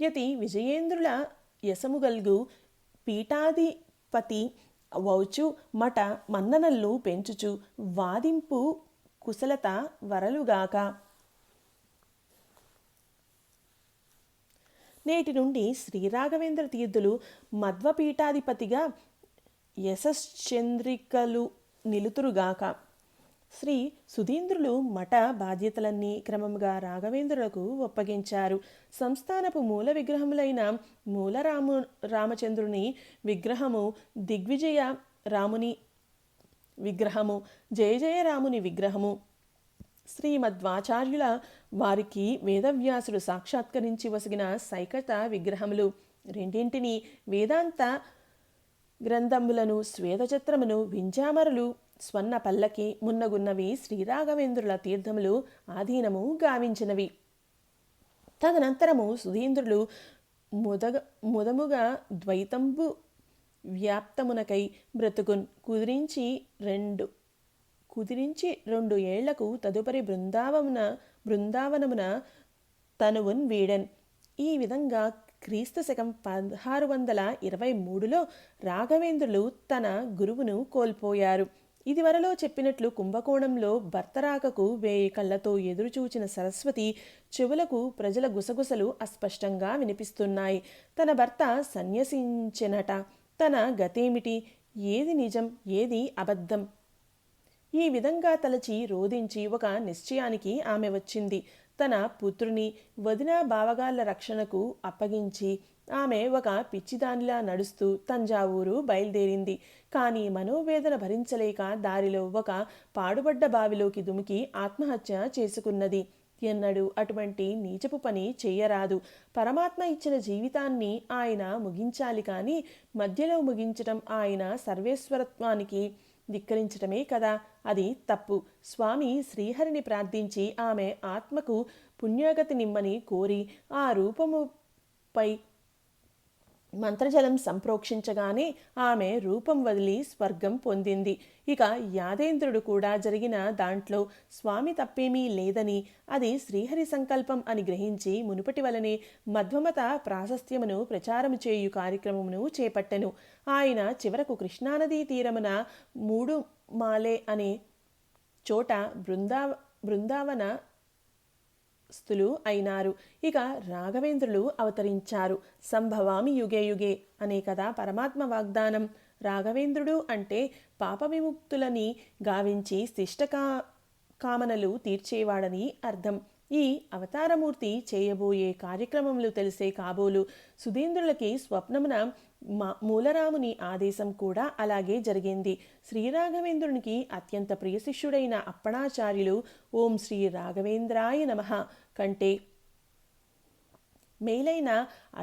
యతి విజయేంద్రుల యసముగల్గు పీఠాధిపతి వౌచు మఠ మన్ననల్లు పెంచుచు వాదింపు కుశలత వరలుగాక. నేటి నుండి శ్రీరాఘవేంద్ర తీర్థులు మధ్వపీఠాధిపతిగా యశశ్చంద్రికలు నిలుతురుగాక. శ్రీ సుధీంద్రులు మఠ బాధ్యతలన్నీ క్రమముగా రాఘవేంద్రులకు ఒప్పగించారు. సంస్థానపు మూల విగ్రహములైన రామచంద్రుని విగ్రహము, దిగ్విజయ రాముని విగ్రహము, జయ జయ రాముని విగ్రహము, శ్రీమద్వాచార్యుల వారికి వేదవ్యాసుడు సాక్షాత్కరించి వసిగిన సైకత విగ్రహములు రెండింటినీ, వేదాంత గ్రంథములను, శ్వేతచిత్రమును, వింజామరులు, స్వర్ణ పల్లకి మున్నగున్నవి శ్రీరాఘవేంద్రుల తీర్థములు ఆధీనము గావించినవి. తదనంతరము సుధీంద్రులు ముదముగా ద్వైతంబు వ్యాప్తమునకై బ్రతుకున్ కుదిరించి 2 ఏళ్లకు తదుపరి బృందావనమున తనువున్ వీడెన్. ఈ విధంగా క్రీస్తు శకం 1623లో రాఘవేంద్రులు తన గురువును కోల్పోయారు. ఇదివరలో చెప్పినట్లు కుంభకోణంలో భర్తరాకకు 1000 కళ్ళతో ఎదురుచూచిన సరస్వతి చెవులకు ప్రజల గుసగుసలు అస్పష్టంగా వినిపిస్తున్నాయి. తన భర్త సన్యసించెనట. తన గతేమిటి, ఏది నిజం, ఏది అబద్ధం? ఈ విధంగా తలచి రోధించి ఒక నిశ్చయానికి ఆమె వచ్చింది. తన పుత్రుని వదిన బావగాళ్ల రక్షణకు అప్పగించి ఆమె ఒక పిచ్చిదానిలా నడుస్తూ తంజావూరు బయలుదేరింది. కానీ మనోవేదన భరించలేక దారిలో ఒక పాడుబడ్డ బావిలోకి దుమికి ఆత్మహత్య చేసుకున్నది. ఎన్నడూ అటువంటి నీచపు పని చెయ్యరాదు. పరమాత్మ ఇచ్చిన జీవితాన్ని ఆయన ముగించాలి, కానీ మధ్యలో ముగించటం ఆయన సర్వేశ్వరత్వానికి ధిక్కరించటమే కదా, అది తప్పు. స్వామి శ్రీహరిని ప్రార్థించి ఆమె ఆత్మకు పుణ్యగతి నిమ్మని కోరి ఆ రూపముపై మంత్రజలం సంప్రోక్షించగానే ఆమె రూపం వదిలి స్వర్గం పొందింది. ఇక యాదేంద్రుడు కూడా జరిగిన దాంట్లో స్వామి తప్పేమీ లేదని, అది శ్రీహరి సంకల్పం అని గ్రహించి మునుపటి వలనే మధ్వమత ప్రాశస్త్యమును ప్రచారము చేయు కార్యక్రమమును చేపట్టెను. ఆయన చివరకు కృష్ణానదీ తీరమున 3 మాలే అనే చోట బృందావన స్థులు అయినారు. ఇక రాఘవేంద్రులు అవతరించారు. సంభవామి యుగే యుగే అనే కదా పరమాత్మ వాగ్దానం. రాఘవేంద్రుడు అంటే పాప విముక్తులని గావించి శిష్ట కామనలు తీర్చేవాడని అర్థం. ఈ అవతారమూర్తి చేయబోయే కార్యక్రమములు తెలిసే కాబోలు సుధీంద్రులకి స్వప్నమున మూలరాముని ఆదేశం కూడా అలాగే జరిగింది. శ్రీరాఘవేంద్రునికి అత్యంత ప్రియశిష్యుడైన అప్పణాచార్యులు ఓం శ్రీ రాఘవేంద్రాయ నమః కంటే మేలైన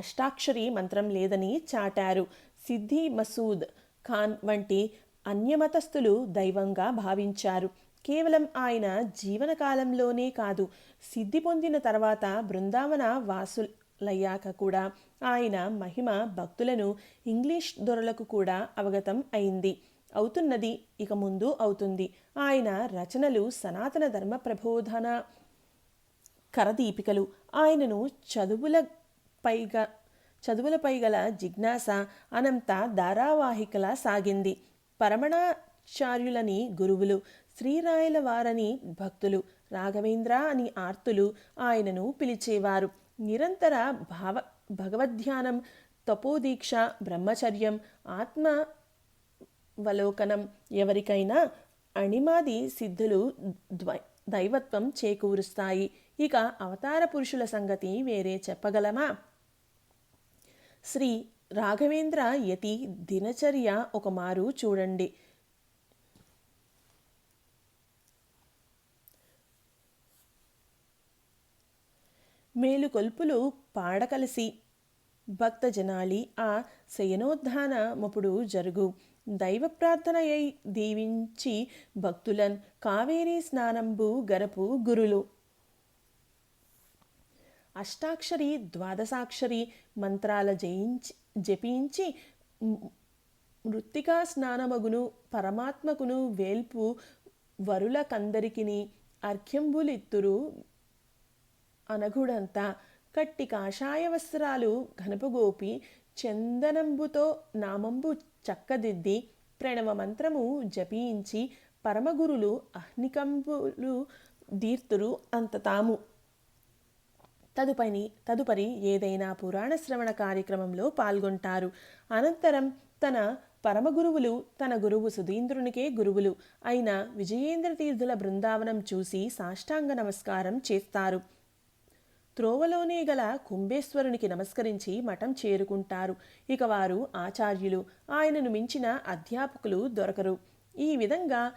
అష్టాక్షరి మంత్రం లేదని చాటారు. సిద్ధి మసూద్ ఖాన్ వంటి అన్యమతస్థులు దైవంగా భావించారు. కేవలం ఆయన జీవనకాలంలోనే కాదు, సిద్ధి పొందిన తర్వాత బృందావన వాసులయ్యాక కూడా ఆయన మహిమ భక్తులను, ఇంగ్లీష్ దొరలకు కూడా అవగతం అయింది, అవుతున్నది, ఇక ముందు అవుతుంది. ఆయన రచనలు సనాతన ధర్మ ప్రబోధన కరదీపికలు. ఆయనను చదువులపై గల జిజ్ఞాస అనంత ధారావాహికలా సాగింది. పరమణాచార్యులని గురువులు, శ్రీరాయల వారని భక్తులు, రాఘవేంద్ర అని ఆర్తులు ఆయనను పిలిచేవారు. నిరంతర భగవద్ధ్యానం, తపోదీక్ష, బ్రహ్మచర్యం, ఆత్మవలోకనం ఎవరికైనా అణిమాది సిద్ధులు దైవత్వం చేకూరుస్తాయి. ఇక అవతార పురుషుల సంగతి వేరే చెప్పగలమా? శ్రీ రాఘవేంద్ర యతి దినచర్య ఒకమారు చూడండి. మేలుకొల్పులు పాడకలసి భక్తజనాళి ఆ శయనోద్ధానమప్పుడు జరుగు. దైవ ప్రార్థనయై దీవించి భక్తులన్ కావేరీ స్నానంబు గరపు గురులు. అష్టాక్షరి ద్వాదశాక్షరి మంత్రాల జపించి మృత్తికా స్నానమగును పరమాత్మకును వేల్పు వరుల కందరికిని అర్ఘ్యంబులిత్తురు అనగుడంతా. కట్టి కాషాయ వస్త్రాలు ఘనపుగోపి చందనంబుతో నామంబు చక్కదిద్ది ప్రణవ మంత్రము జపించి పరమగురులు అహ్నికంబులు దీర్తురు అంత తాము. తదుపరి ఏదైనా పురాణ శ్రవణ కార్యక్రమంలో పాల్గొంటారు. అనంతరం తన పరమగురువులు తన గురువు సుధీంద్రునికే గురువులు అయిన విజయేంద్ర తీర్థుల బృందావనం చూసి సాష్టాంగ నమస్కారం చేస్తారు. త్రోవలోనే గల కుంభేశ్వరునికి నమస్కరించి మఠం చేరుకుంటారు. ఇక వారు ఆచార్యులు. ఆయనను మించిన అధ్యాపకులు దొరకరు. ఈ విధంగా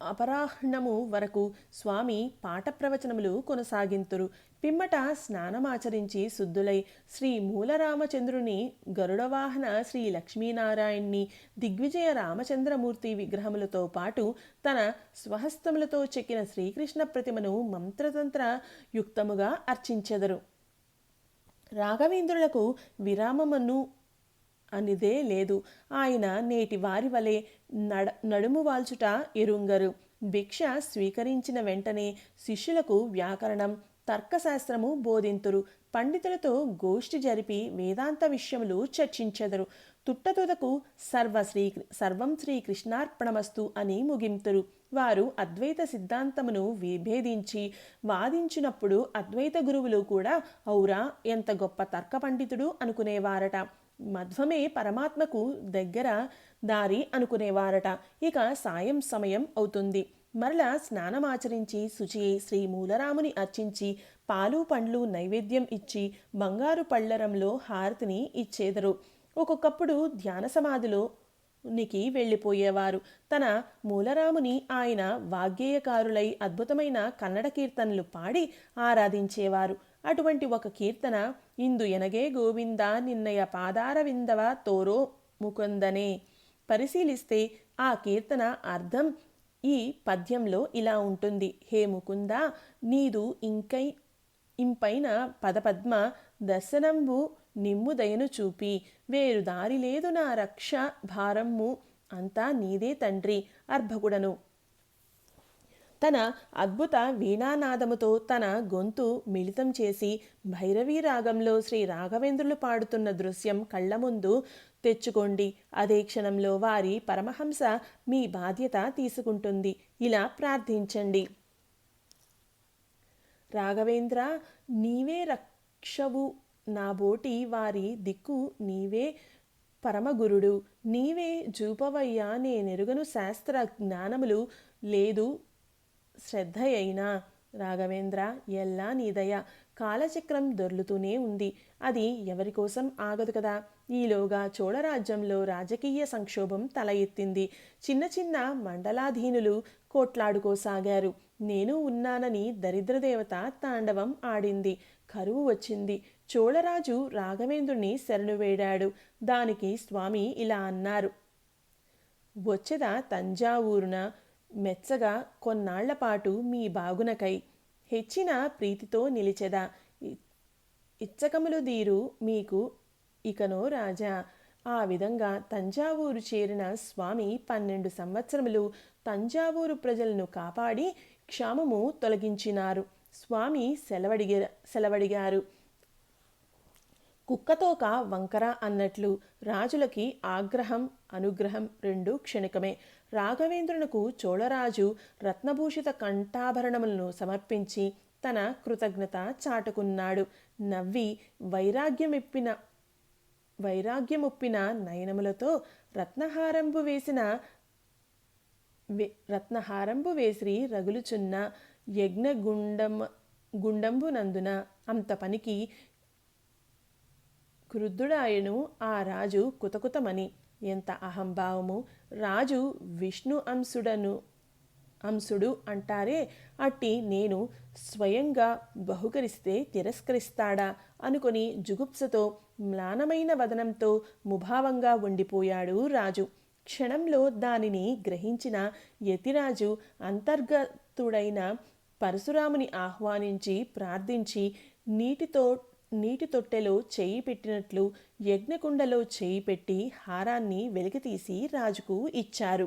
అపరాహ్నము వరకు స్వామి పాఠ ప్రవచనములు కొనసాగింతురు. పిమ్మట స్నానమాచరించి శుద్ధులై శ్రీ మూలరామచంద్రుని, గరుడవాహన శ్రీ లక్ష్మీనారాయణ్ణి, దిగ్విజయ రామచంద్రమూర్తి విగ్రహములతో పాటు తన స్వహస్తములతో చెక్కిన శ్రీకృష్ణ ప్రతిమను మంత్రతంత్ర యుక్తముగా అర్చించెదరు. రాఘవేంద్రులకు విరామమును అనిదే లేదు. ఆయన నేటి వారి వలె నడుము వాల్చుట ఎరుంగరు. భిక్ష స్వీకరించిన వెంటనే శిష్యులకు వ్యాకరణం, తర్కశాస్త్రము బోధింతురు. పండితులతో గోష్ఠి జరిపి వేదాంత విషయములు చర్చించెదరు. తుట్టతుదకు సర్వం శ్రీకృష్ణార్పణమస్తు అని ముగింతురు. వారు అద్వైత సిద్ధాంతమును విభేదించి వాదించినప్పుడు అద్వైత గురువులు కూడా ఔరా ఎంత గొప్ప తర్క పండితుడు అనుకునేవారట. మధ్వమే పరమాత్మకు దగ్గర దారి అనుకునేవారట. ఇక సాయం సమయం అవుతుంది. మరలా స్నానమాచరించి శుచి శ్రీ మూలరాముని అర్చించి పాలు పండ్లు నైవేద్యం ఇచ్చి బంగారు పళ్ళరంలో హారతిని ఇచ్చేదరు. ఒక్కొక్కప్పుడు ధ్యాన సమాధిలోనికి వెళ్ళిపోయేవారు. తన మూలరాముని ఆయన వాగ్గేయకారులై అద్భుతమైన కన్నడ కీర్తనలు పాడి ఆరాధించేవారు. అటువంటి ఒక కీర్తన ఇందు ఎనగే గోవింద నిన్నయ పాదార విందవ తోరో ముకుందనే. పరిశీలిస్తే ఆ కీర్తన అర్థం ఈ పద్యంలో ఇలా ఉంటుంది. హే ముకుంద, నీదు ఇంపైన పదపద్మ దర్శనంబు నిమ్ము దయను చూపి, వేరు దారి లేదు నా రక్ష భారమ్ము అంతా నీదే తండ్రి అర్భకుడను. తన అద్భుత వీణానాదముతో తన గొంతు మిళితం చేసి భైరవీ రాగంలో శ్రీ రాఘవేంద్రులు పాడుతున్న దృశ్యం కళ్ళ ముందు తెచ్చుకోండి. అదే క్షణంలో వారి పరమహంస మీ బాధ్యత తీసుకుంటుంది. ఇలా ప్రార్థించండి. రాఘవేంద్ర, నీవే రక్షవు, నాబోటి వారి దిక్కు నీవే పరమగురుడు. నీవే జూపవయ్యా నేనెరుగను శాస్త్ర జ్ఞానములు లేదు శ్రద్ధయైనా. రాఘవేంద్ర, ఎల్లా నీదయ. కాలచక్రం దొర్లుతూనే ఉంది. అది ఎవరికోసం ఆగదు కదా. ఈలోగా చోళరాజ్యంలో రాజకీయ సంక్షోభం తల ఎత్తింది. చిన్న చిన్న మండలాధీనులు కోట్లాడుకోసాగారు. నేను ఉన్నానని దరిద్రదేవత తాండవం ఆడింది. కరువు వచ్చింది. చోళరాజు రాఘవేంద్రుని శరణు వేడాడు. దానికి స్వామి ఇలా అన్నారు. వచ్చెద తంజావూరున మెచ్చగా కొన్నాళ్లపాటు మీ బాగునకై హెచ్చిన ప్రీతితో నిలిచెదా. ఇచ్చకములు దీరు మీకు ఇకనో రాజా. ఆ విధంగా తంజావూరు చేరిన స్వామి 12 సంవత్సరములు తంజావూరు ప్రజలను కాపాడి క్షామము తొలగించినారు. స్వామి సెలవడిగారు. కుక్కతోక వంకర అన్నట్లు రాజులకి ఆగ్రహం అనుగ్రహం రెండూ క్షణికమే. రాఘవేంద్రునకు చోళరాజు రత్నభూషిత కంఠాభరణములను సమర్పించి తన కృతజ్ఞత చాటుకున్నాడు. నవ్వి వైరాగ్యముప్పిన నయనములతో రత్నహారంబు వేసి రగులుచున్న గుండంబునందున అంత పనికి క్రుద్ధుడాయను ఆ రాజు కుతకుతమని. ఎంత అహంభావము! రాజు విష్ణు అంశుడు అంటారే, అట్టి నేను స్వయంగా బహుకరిస్తే తిరస్కరిస్తాడా అనుకొని జుగుప్సతో మ్లానమైన వదనంతో ముభావంగా ఉండిపోయాడు రాజు. క్షణంలో దానిని గ్రహించిన యతిరాజు అంతర్గతుడైన పరశురాముని ఆహ్వానించి ప్రార్థించి నీటి తొట్టెలో చేయి పెట్టినట్లు యజ్ఞకుండలో చేయి పెట్టి హారాన్ని వెలికితీసి రాజుకు ఇచ్చారు.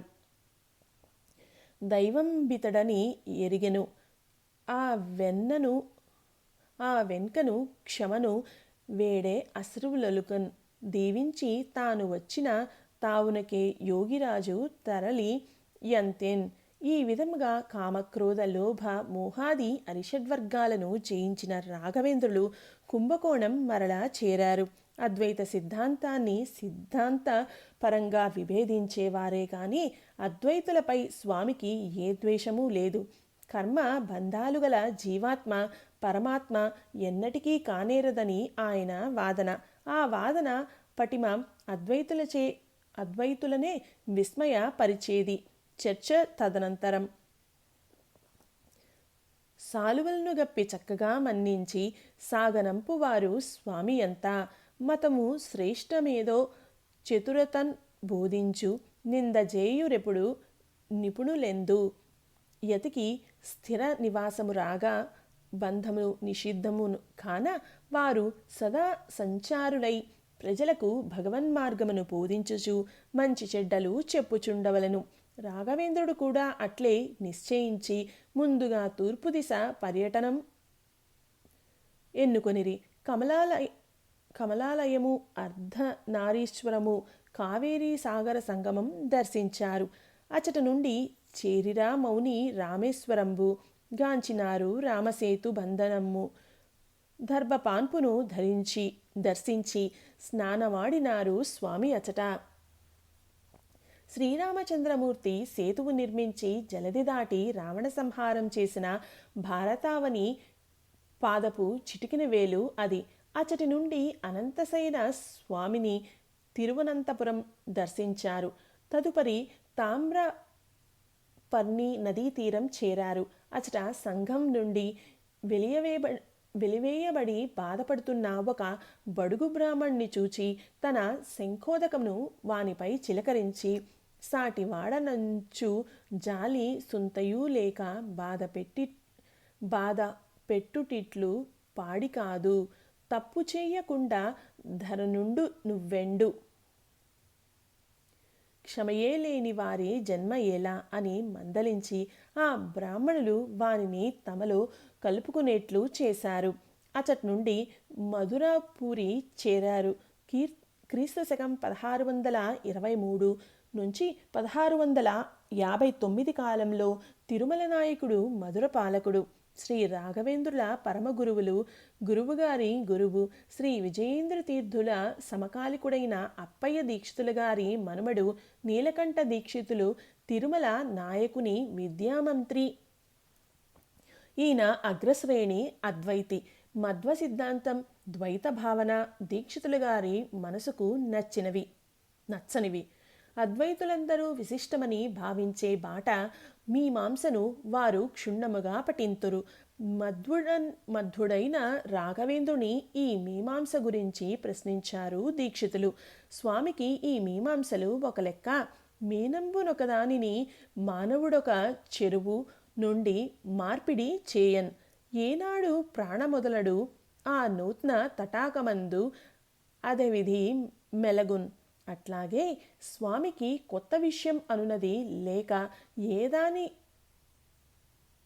దైవం బితడని ఎరిగెను. ఆ వెన్కను క్షమను వేడే అశ్రువులొలుకన్ దీవించి తాను వచ్చిన తావునకే యోగిరాజు తరలి యంతెన్. ఈ విధముగా కామక్రోధ లోభ మోహాది అరిషడ్వర్గాలను జయించిన రాఘవేంద్రులు కుంభకోణం మరలా చేరారు. అద్వైత సిద్ధాంతాన్ని సిద్ధాంత పరంగా విభేదించేవారే కానీ అద్వైతులపై స్వామికి ఏ ద్వేషమూ లేదు. కర్మ బంధాలు గల జీవాత్మ పరమాత్మ ఎన్నటికీ కానేరదని ఆయన వాదన. ఆ వాదన పటిమ అద్వైతులనే విస్మయ పరిచేది. చర్చ తదనంతరం సాలువలను గప్పి చక్కగా మన్నించి సాగనంపు వారు స్వామి అంతా. మతము శ్రేష్టమేదో చతురతన్ బోధించు నిందజేయురెప్పుడు నిపుణులెందు. యతికి స్థిర నివాసము రాగా బంధము నిషిద్ధమును కాన వారు సదా సంచారులై ప్రజలకు భగవన్మార్గమును బోధించుచు మంచి చెడ్డలు చెప్పుచుండవలను. రాఘవేంద్రుడు కూడా అట్లే నిశ్చయించి ముందుగా తూర్పు దిశ పర్యటనం ఎన్నుకొనిరి. కమలాలయము అర్ధనారీశ్వరము కావేరీ సాగర సంగమం దర్శించారు. అచట నుండి చేరిరా మౌని రామేశ్వరంబు గాంచినారు రామసేతు బంధనము. దర్భపాన్పును దర్శించి స్నానమాడినారు స్వామి అచట. శ్రీరామచంద్రమూర్తి సేతువు నిర్మించి జలది దాటి రావణ సంహారం చేసిన భారతావని పాదపు చిటికిన వేలు అది. అచటి నుండి అనంతశయన స్వామిని తిరువనంతపురం దర్శించారు. తదుపరి తామ్రపర్ణి నదీ తీరం చేరారు. అచట సంఘం నుండి వెలివేయబడి బాధపడుతున్న ఒక బడుగు బ్రాహ్మణ్ణి చూచి తన శంఖోదకమును వానిపై చిలకరించి సాటివాడనంచు జాలి సుంతయూ లేక బాధ పెట్టుటిట్లు పాడి కాదు. తప్పు చేయకుండా ధరనుండు నువ్వెండు. క్షమయే లేని వారి జన్మ ఎలా అని మందలించి ఆ బ్రాహ్మణులు వానిని తమలో కలుపుకునేట్లు చేశారు. అచట్ నుండి మధురాపూరి చేరారు. క్రీస్తు శకం 1623 నుంచి 1659 కాలంలో తిరుమల నాయకుడు మధుర పాలకుడు. శ్రీ రాఘవేంద్రుల పరమగురువులు గురువుగారి గురువు శ్రీ విజయేంద్ర తీర్థుల సమకాలికుడైన అప్పయ్య దీక్షితుల గారి మనుమడు నీలకంఠ దీక్షితులు తిరుమల నాయకుని విద్యామంత్రి. ఈయన అగ్రశ్రేణి అద్వైతి. మధ్వ సిద్ధాంతం ద్వైత భావన దీక్షితుల గారి మనసుకు నచ్చనివి. అద్వైతులందరూ విశిష్టమని భావించే బాట మీమాంసను వారు క్షుణ్ణముగా పఠింతురు. మధ్వుడైన రాఘవేంద్రుని ఈ మీమాంస గురించి ప్రశ్నించారు దీక్షితులు. స్వామికి ఈ మీమాంసలు ఒక లెక్క. మీనంబునొకదానిని మానవుడొక చెరువు నుండి మార్పిడి చేయన్. ఏనాడు ప్రాణమొదలడు ఆ నూత్న తటాకమందు అదవిధి మెలగున్. అట్లాగే స్వామికి కొత్త విషయం అనున్నది లేక ఏదాని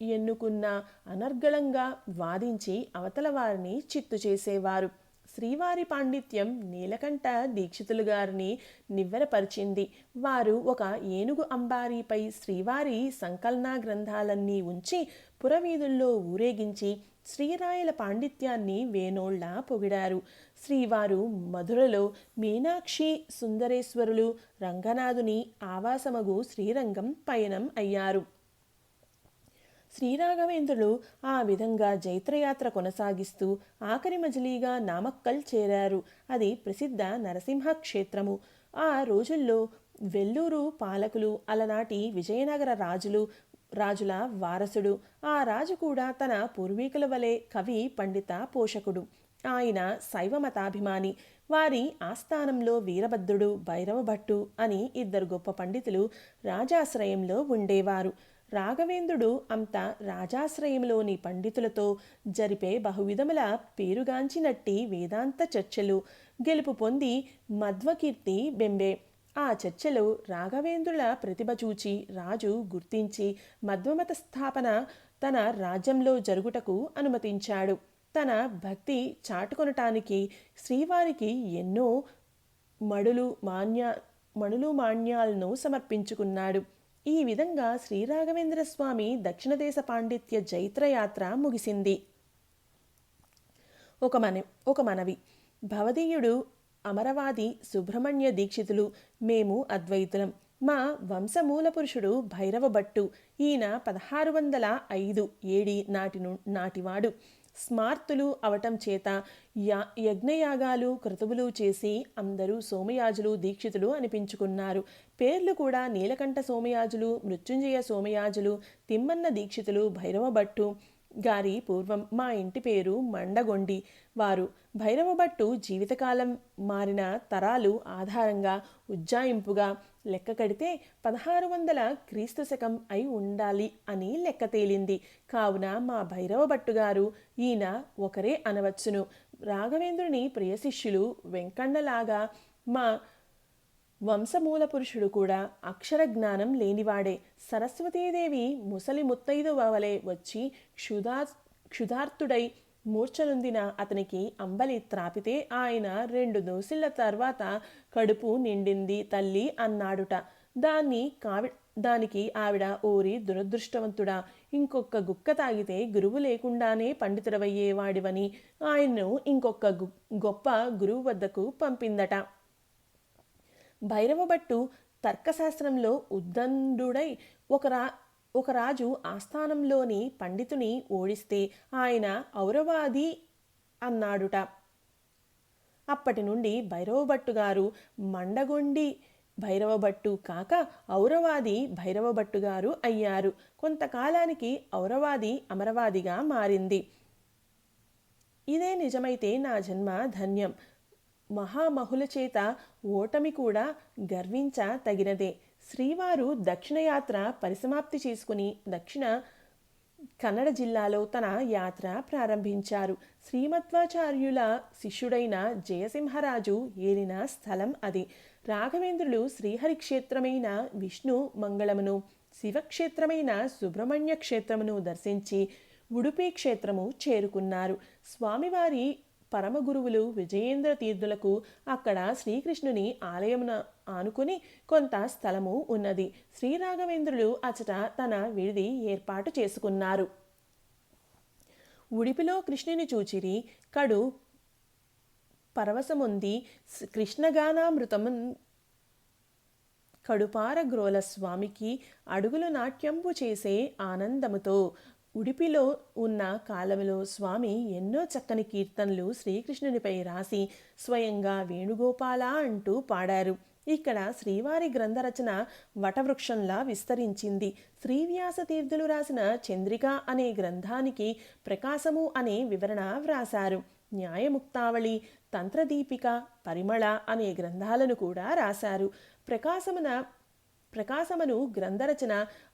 ఎన్నుకున్నా అనర్గళంగా వాదించి అవతల వారిని చిత్తు చేసేవారు. శ్రీవారి పాండిత్యం నీలకంఠ దీక్షితులు గారిని నివ్వెరపరిచింది. వారు ఒక ఏనుగు అంబారీపై శ్రీవారి సంకలన గ్రంథాలన్నీ ఉంచి పురవీధుల్లో ఊరేగించి శ్రీరాయల పాండిత్యాన్ని వేనోళ్ల పొగిడారు. శ్రీవారు మధురలో మీనాక్షి సుందరేశ్వరులు రంగనాథుని ఆవాసమగు శ్రీరంగం పయనం అయ్యారు. శ్రీరాఘవేంద్రులు ఆ విధంగా జైత్రయాత్ర కొనసాగిస్తూ ఆఖరి మజిలీగా నామక్కల్ చేరారు. అది ప్రసిద్ధ నరసింహ క్షేత్రము. ఆ రోజుల్లో వెల్లూరు పాలకులు అలనాటి విజయనగర రాజుల వారసుడు. ఆ రాజు కూడా తన పూర్వీకుల వలె కవి, పండిత, పోషకుడు. ఆయన శైవ మతాభిమాని. వారి ఆస్థానంలో వీరభద్రుడు, భైరవభట్టు అని ఇద్దరు గొప్ప పండితులు రాజాశ్రయంలో ఉండేవారు. రాఘవేంద్రుడు అంత రాజాశ్రయంలోని పండితులతో జరిపే బహువిధముల పేరుగాంచినట్టి వేదాంత చర్చలు గెలుపు పొంది మధ్వకీర్తి బెంబే. ఆ చర్చలో రాఘవేంద్రుల ప్రతిభ చూచి రాజు గుర్తించి మధ్వమత స్థాపన తన రాజ్యంలో జరుగుటకు అనుమతించాడు. తన భక్తి చాటుకొనటానికి శ్రీవారికి ఎన్నో మణులు మాన్యాలను సమర్పించుకున్నాడు. ఈ విధంగా శ్రీరాఘవేంద్ర స్వామి దక్షిణదేశ పాండిత్య జైత్రయాత్ర ముగిసింది. ఒక మనవి. భవదీయుడు అమరవాది సుబ్రహ్మణ్య దీక్షితులు, మేము అద్వైతులం. మా వంశమూల పురుషుడు భైరవభట్టు. ఈయన 1605 ఏడి నాటివాడు. స్మార్తులు అవటం చేత యజ్ఞయాగాలు క్రతువులు చేసి అందరూ సోమయాజులు, దీక్షితులు అనిపించుకున్నారు. పేర్లు కూడా నీలకంఠ సోమయాజులు, మృత్యుంజయ సోమయాజులు, తిమ్మన్న దీక్షితులు, భైరవభట్టు గారి పూర్వం మా ఇంటి పేరు మండగొండి. వారు భైరవభట్టు జీవితకాలం మారిన తరాలు ఆధారంగా ఉజ్జాయింపుగా లెక్క కడితే 1600 క్రీస్తు శకం అయి ఉండాలి అని లెక్క తేలింది. కావున మా భైరవభట్టు గారు ఈయన ఒకరే అనవచ్చును. రాఘవేంద్రుని ప్రియశిష్యులు వెంకన్నలాగా మా వంశమూల పురుషుడు కూడా అక్షర జ్ఞానం లేనివాడే. సరస్వతీదేవి ముసలి ముత్తైదువ వలె వచ్చి క్షుధార్తుడై మూర్ఛనొందిన అతనికి అంబలి త్రాపితే ఆయన 2 దోసిళ్ల తర్వాత కడుపు నిండింది తల్లి అన్నాడుట. దానికి ఆవిడ, ఓరి దురదృష్టవంతుడా, ఇంకొక గుక్క తాగితే గురువు లేకుండానే పండితుడవయ్యేవాడివని ఆయన్ను ఇంకొక గొప్ప గురువు వద్దకు పంపిందట. భైరవభట్టు తర్కశాస్త్రంలో ఉద్దండుడై ఒక రాజు ఆస్థానంలోని పండితుని ఓడిస్తే ఆయన ఔరవాది అన్నాడుట. అప్పటి నుండి భైరవభట్టు గారు మండగొండి భైరవభట్టు కాక ఔరవాది భైరవభట్టు గారు అయ్యారు. కొంతకాలానికి ఔరవాది అమరవాదిగా మారింది. ఇదే నిజమైతే నా జన్మ ధన్యం. మహామహుల చేత ఓటమి కూడా గర్వించ తగినదే. శ్రీవారు దక్షిణయాత్ర పరిసమాప్తి చేసుకుని దక్షిణ కన్నడ జిల్లాలో తన యాత్ర ప్రారంభించారు. శ్రీమధ్వాచార్యుల శిష్యుడైన జయసింహరాజు ఏలిన స్థలం అది. రాఘవేంద్రులు శ్రీహరి క్షేత్రమైన విష్ణు మంగళమును, శివక్షేత్రమైన సుబ్రహ్మణ్య క్షేత్రమును దర్శించి ఉడుపి క్షేత్రము చేరుకున్నారు. స్వామివారి పరమగురువులు విజయేంద్ర తీర్థులకు అక్కడ శ్రీకృష్ణుని ఆలయమున ఆనుకుని కొంత స్థలము ఉన్నది. శ్రీరాఘవేంద్రులు అచట తన విడిది ఏర్పాటు చేసుకున్నారు. ఉడిపిలో కృష్ణుని చూచిరి, కడు పరవశముంది కృష్ణగానామృతము కడుపారగ్రోల స్వామికి అడుగులు నాట్యంబు చేసే ఆనందముతో. ఉడిపిలో ఉన్న కాలములో స్వామి ఎన్నో చక్కని కీర్తనలు శ్రీకృష్ణునిపై రాసి స్వయంగా వేణుగోపాల అంటూ పాడారు. ఇక్కడ శ్రీవారి గ్రంథరచన వటవృక్షంలా విస్తరించింది. శ్రీవ్యాస తీర్థులు రాసిన చంద్రిక అనే గ్రంథానికి ప్రకాశము అనే వివరణ వ్రాసారు. న్యాయముక్తావళి, తంత్రదీపిక, పరిమళ అనే గ్రంథాలను కూడా రాశారు. ప్రకాశమను గ్రంథరచన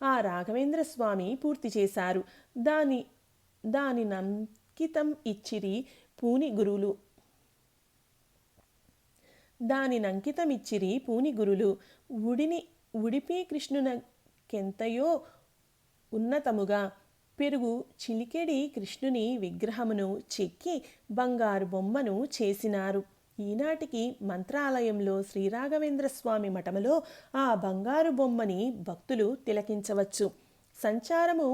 ఆ రాఘవేంద్ర స్వామి పూర్తి చేశారు. దాని నంకితం ఇచ్చిరి పూని గురులు. ఉడిపి కృష్ణునకెంతయో ఉన్నతముగా పెరుగు చిలికెడి కృష్ణుని విగ్రహమును చెక్కి బంగారు బొమ్మను చేసినారు. ఈనాటికి మంత్రాలయంలో శ్రీరాఘవేంద్ర స్వామి మఠములో ఆ బంగారు బొమ్మని భక్తులు తిలకించవచ్చు. సంచారము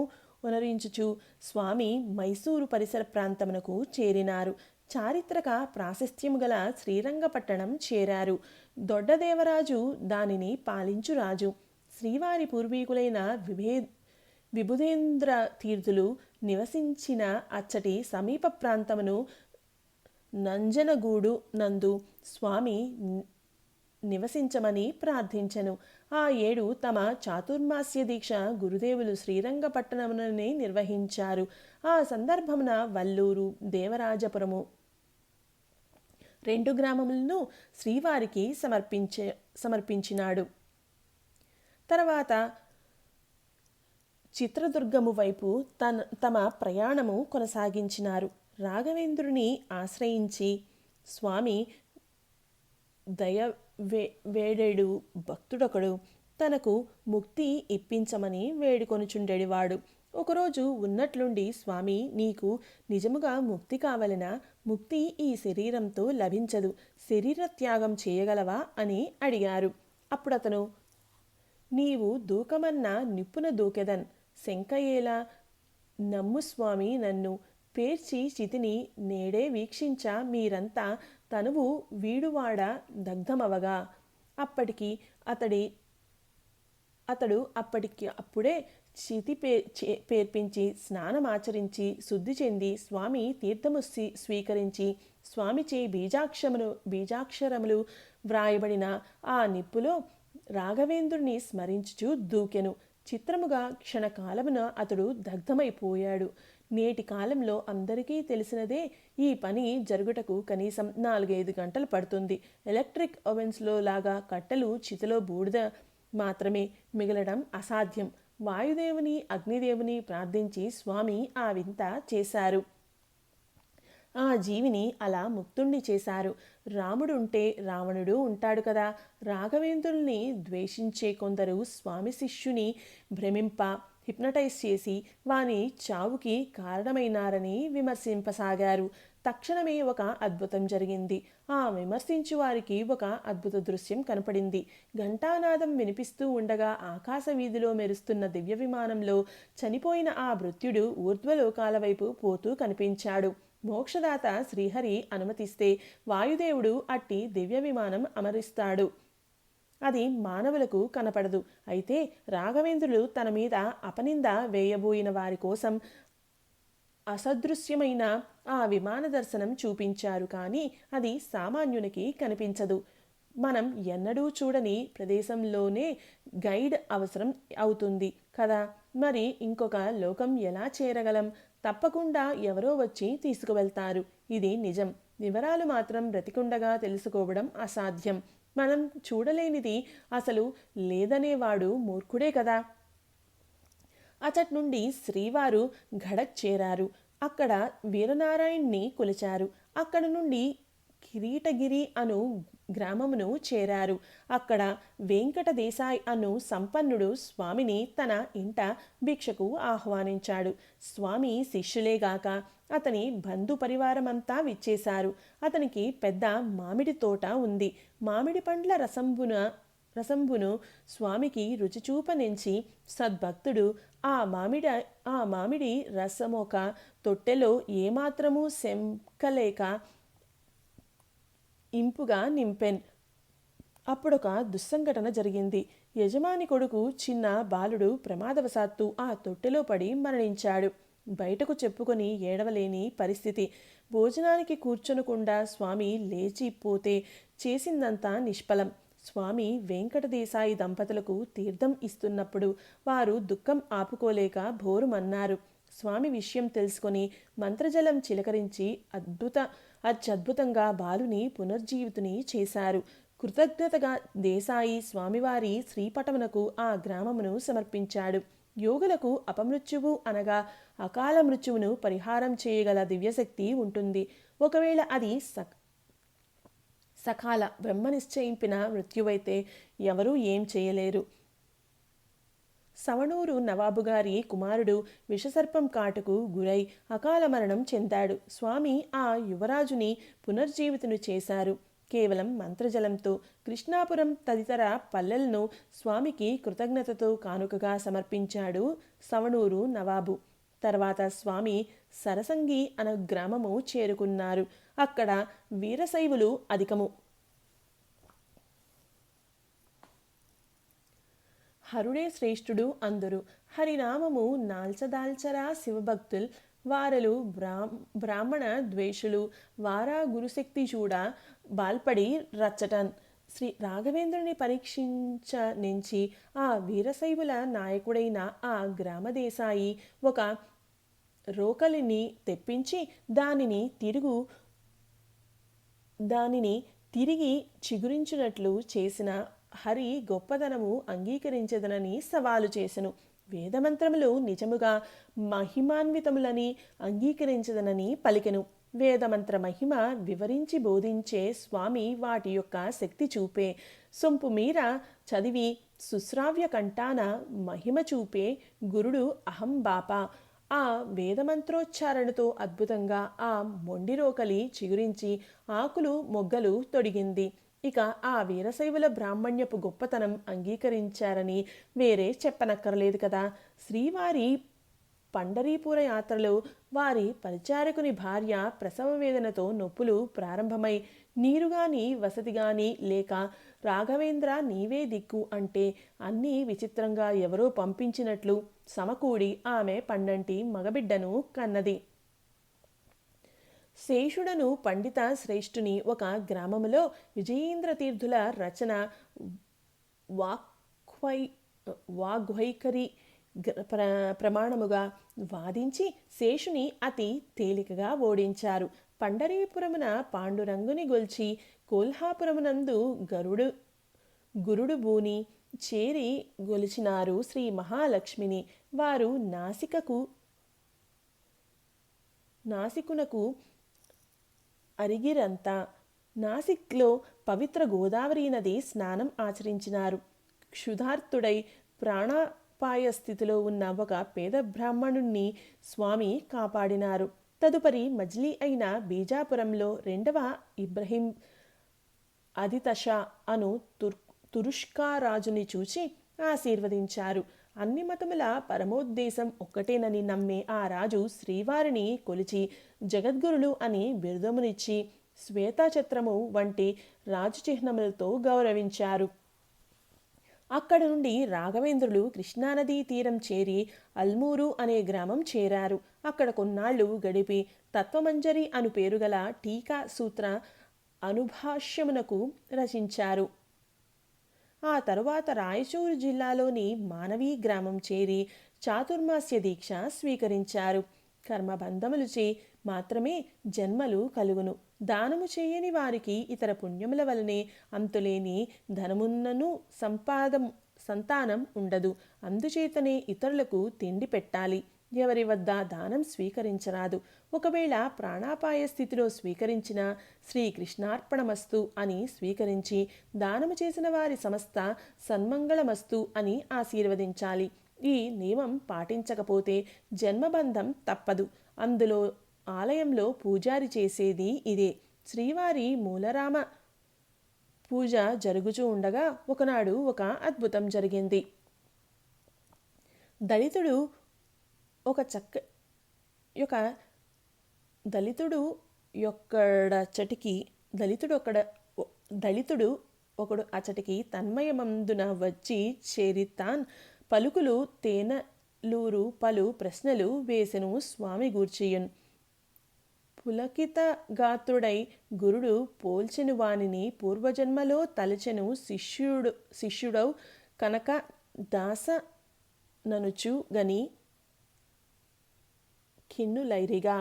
ఉనరించుచు స్వామి మైసూరు పరిసర ప్రాంతమునకు చేరినారు. చారిత్రక ప్రాశస్త్యము గల శ్రీరంగపట్టణం చేరారు. దొడ్డదేవరాజు దానిని పాలించురాజు. శ్రీవారి పూర్వీకులైన విబుధేంద్ర తీర్థులు నివసించిన అచ్చటి సమీప ప్రాంతమును నంజనగూడు నందు స్వామి నివసించమని ప్రార్థించెను. ఆ ఏడు తమ చాతుర్మాస్య దీక్ష గురుదేవులు శ్రీరంగపట్టణముననే నిర్వహించారు. ఆ సందర్భమున వల్లూరు, దేవరాజపురము 2 గ్రామములను శ్రీవారికి సమర్పించినాడు. తర్వాత చిత్రదుర్గము వైపు తమ ప్రయాణము కొనసాగించినారు. రాఘవేంద్రుని ఆశ్రయించి స్వామి వేడెడు భక్తుడొకడు తనకు ముక్తి ఇప్పించమని వేడుకొనుచుండెడివాడు. ఒకరోజు ఉన్నట్లుండి, స్వామి, నీకు నిజముగా ముక్తి కావలనా? ముక్తి ఈ శరీరంతో లభించదు, శరీర త్యాగం చేయగలవా అని అడిగారు. అప్పుడతను, నీవు దూకమన్నా నిప్పున దూకెదన్, శంకయేలా? నమ్ము స్వామి నన్ను, పేర్చి చితిని నేడే వీక్షించ మీరంతా తనువు వీడువాడ దగ్ధమవగా. అతడు అప్పుడే చితి పేర్పించి స్నానమాచరించి శుద్ధి చెంది స్వామి తీర్థము స్వీకరించి స్వామిచే బీజాక్షరములు వ్రాయబడిన ఆ నిప్పులో రాఘవేంద్రుని స్మరించుచూ దూకెను. చిత్రముగా క్షణకాలమున అతడు దగ్ధమైపోయాడు. నేటి కాలంలో అందరికీ తెలిసినదే, ఈ పని జరుగుటకు కనీసం 4-5 గంటలు పడుతుంది. ఎలక్ట్రిక్ ఓవెన్స్లో లాగా కట్టెలు చితిలో బూడిద మాత్రమే మిగలడం అసాధ్యం. వాయుదేవుని, అగ్నిదేవుని ప్రార్థించి స్వామి ఆ వింత చేశారు. ఆ జీవిని అలా ముక్తుణ్ణి చేశారు. రాముడుంటే రావణుడు ఉంటాడు కదా. రాఘవేంద్రుల్ని ద్వేషించే కొందరు స్వామి శిష్యుని భ్రమింప హిప్నటైజ్ చేసి వాని చావుకి కారణమైనారని విమర్శింపసాగారు. తక్షణమే ఒక అద్భుతం జరిగింది. ఆ విమర్శించు వారికి ఒక అద్భుత దృశ్యం కనపడింది. ఘంటానాదం వినిపిస్తూ ఉండగా ఆకాశ వీధిలో మెరుస్తున్న దివ్య విమానంలో చనిపోయిన ఆ భృత్యుడు ఊర్ధ్వలోకాల వైపు పోతూ కనిపించాడు. మోక్షదాత శ్రీహరి అనుమతిస్తే వాయుదేవుడు అట్టి దివ్య విమానం అమరిస్తాడు. అది మానవులకు కనపడదు. అయితే రాఘవేంద్రులు తన మీద అపనింద వేయబోయిన వారి కోసం అసదృశ్యమైన ఆ విమాన దర్శనం చూపించారు. కానీ అది సామాన్యునికి కనిపించదు. మనం ఎన్నడూ చూడని ప్రదేశంలోనే గైడ్ అవసరం అవుతుంది కదా. మరి ఇంకొక లోకం ఎలా చేరగలం? తప్పకుండా ఎవరో వచ్చి తీసుకువెళ్తారు. ఇది నిజం. వివరాలు మాత్రం బ్రతికుండగా తెలుసుకోవడం అసాధ్యం. మనం చూడలేనిది అసలు లేదనేవాడు మూర్ఖుడే కదా. అచట్ నుండి శ్రీవారు ఘడక్ చేరారు. అక్కడ వీరనారాయణ్ణి కొలిచారు. అక్కడ నుండి కిరీటగిరి అను గ్రామమును చేరారు. అక్కడ వెంకట దేశాయ్ అను సంపన్నుడు స్వామిని తన ఇంట భిక్షకు ఆహ్వానించాడు. స్వామి శిష్యులేగాక అతని బంధు పరివారమంతా విచ్చేశారు. అతనికి పెద్ద మామిడి తోట ఉంది. మామిడి పండ్ల రసంబును స్వామికి రుచిచూపనించి సద్భక్తుడు ఆ మామిడి రసమొక తొట్టెలో ఏమాత్రమూ సెంకలేక ఇంపుగా నింపెన్. అప్పుడొక దుస్సంఘటన జరిగింది. యజమాని కొడుకు చిన్న బాలుడు ప్రమాదవశాత్తు ఆ తొట్టెలో పడి మరణించాడు. బయటకు చెప్పుకొని ఏడవలేని పరిస్థితి. భోజనానికి కూర్చొనకుండా స్వామి లేచిపోతే చేసిందంతా నిష్ఫలం. స్వామి వెంకటదేశాయి దంపతులకు తీర్థం ఇస్తున్నప్పుడు వారు దుఃఖం ఆపుకోలేక భోరుమన్నారు. స్వామి విషయం తెలుసుకొని మంత్రజలం చిలకరించి అత్యద్భుతంగా బాలుని పునర్జీవితుని చేశారు. కృతజ్ఞతగా దేశాయి స్వామివారి శ్రీపటమునకు ఆ గ్రామమును సమర్పించాడు. యోగులకు అపమృత్యువు అనగా అకాల మృత్యువును పరిహారం చేయగల దివ్యశక్తి ఉంటుంది. ఒకవేళ అది సకాల బ్రహ్మనిశ్చయింపిన మృత్యువైతే ఎవరూ ఏం చేయలేరు. సవణూరు నవాబు గారి కుమారుడు విషసర్పం కాటుకు గురై అకాల మరణం చెందాడు. స్వామి ఆ యువరాజుని పునర్జీవితుని చేశారు. కేవలం మంత్రజలంతో. కృష్ణాపురం తదితర పల్లెలను స్వామికి కృతజ్ఞతతో కానుకగా సమర్పించాడు సవణూరు నవాబు. తర్వాత స్వామి సరసంగి అనే గ్రామము చేరుకున్నారు. అక్కడ వీరశైవులు అధికము. హరుడే శ్రేష్ఠుడు అందరు. హరినామము నాల్చదాల్చరా శివభక్తుల్ వారలు బ్రాహ్మణ ద్వేషులు వారా గురుశక్తి చూడ బాల్పడి రచ్చటన్. శ్రీ రాఘవేంద్రుని పరీక్షించ నుంచి ఆ వీరశైవుల నాయకుడైన ఆ గ్రామదేశాయి ఒక రోకలిని తెప్పించి దానిని తిరిగి చిగురించినట్లు చేసిన హరి గొప్పదనము అంగీకరించదనని సవాలు చేసెను. వేదమంత్రములు నిజముగా మహిమాన్వితములని అంగీకరించదనని పలికెను. వేదమంత్ర మహిమ వివరించి బోధించే స్వామి వాటి యొక్క శక్తి చూపే. సొంపు మీర చదివి సుశ్రావ్య కంఠాన మహిమ చూపే గురుడు అహం బాప. ఆ వేదమంత్రోచ్చారణతో అద్భుతంగా ఆ మొండిరోకలి చిగురించి ఆకులు మొగ్గలు తొడిగింది. ఇక ఆ వీరశైవుల బ్రాహ్మణ్యపు గొప్పతనం అంగీకరించారని వేరే చెప్పనక్కర్లేదు కదా. శ్రీవారి పండరీపుర యాత్రలో వారి పరిచారకుని భార్య ప్రసవ వేదనతో నొప్పులు ప్రారంభమై నీరుగాని వసతిగాని లేక రాఘవేంద్ర నీవే దిక్కు అంటే అన్నీ విచిత్రంగా ఎవరో పంపించినట్లు సమకూడి ఆమె పండంటి మగబిడ్డను కన్నది. శేషుడను పండిత శ్రేష్ఠుని ఒక గ్రామములో విజయేంద్ర తీర్థుల రచన వాగ్వైఖరి ప్రమాణముగా వాదించి శేషుని అతి తేలికగా ఓడించారు. పండరీపురమున పాండురంగుని గొల్చి కోల్హాపురమునందు గురుడు బూని చేరి గొలిచినారు శ్రీ మహాలక్ష్మిని. వారు నాసికునకు అరిగిరంతా. నాసిక్లో పవిత్ర గోదావరి నది స్నానం ఆచరించినారు. క్షుధార్తుడై ప్రాణాపాయ స్థితిలో ఉన్న ఒక పేద బ్రాహ్మణుణ్ణి స్వామి కాపాడినారు. తదుపరి మజిలీ అయిన బీజాపురంలో 2వ ఇబ్రహీం అదితషా అను తురుష్కారాజుని చూచి ఆశీర్వదించారు. అన్ని మతముల పరమోద్దేశం ఒక్కటేనని నమ్మే ఆ రాజు శ్రీవారిని కొలిచి జగద్గురులు అని బిరుదమునిచ్చి శ్వేతఛత్రము వంటి రాజు చిహ్నములతో గౌరవించారు. అక్కడ నుండి రాఘవేంద్రులు కృష్ణానదీ తీరం చేరి అల్మూరు అనే గ్రామం చేరారు. అక్కడ కొన్నాళ్లు గడిపి తత్వమంజరి అను పేరుగల టీకా సూత్ర అనుభాష్యమునకు రచించారు. ఆ తరువాత రాయచూరు జిల్లాలోని మానవీ గ్రామం చేరి చాతుర్మాస్య దీక్ష స్వీకరించారు. కర్మబంధములుచే మాత్రమే జన్మలు కలుగును. దానము చేయని వారికి ఇతర పుణ్యముల వలనే అంతులేని ధనమున్నను సంతానం ఉండదు. అందుచేతనే ఇతరులకు తిండి పెట్టాలి. ఎవరి వద్ద దానం స్వీకరించరాదు. ఒకవేళ ప్రాణాపాయ స్థితిలో స్వీకరించిన శ్రీకృష్ణార్పణమస్తు అని స్వీకరించి దానము చేసిన వారి సమస్త సన్మంగళమస్తు అని ఆశీర్వదించాలి. ఈ నియమం పాటించకపోతే జన్మబంధం తప్పదు. అందులో ఆలయంలో పూజారి చేసేది ఇదే. శ్రీవారి మూలరామ పూజ జరుగుచూ ఉండగా ఒకనాడు ఒక అద్భుతం జరిగింది. దళితుడు ఒకడు అచటికి తన్మయమందున వచ్చి చేరితాన్ పలుకులు తేనలూరు పలు ప్రశ్నలు వేసెను స్వామి గూర్చియున్. పులకిత గాత్రుడై గురుడు పోల్చెను వానిని పూర్వజన్మలో తలచెను శిష్యుడౌ కనక దాస ననుచు గని కిన్నులైరిగా.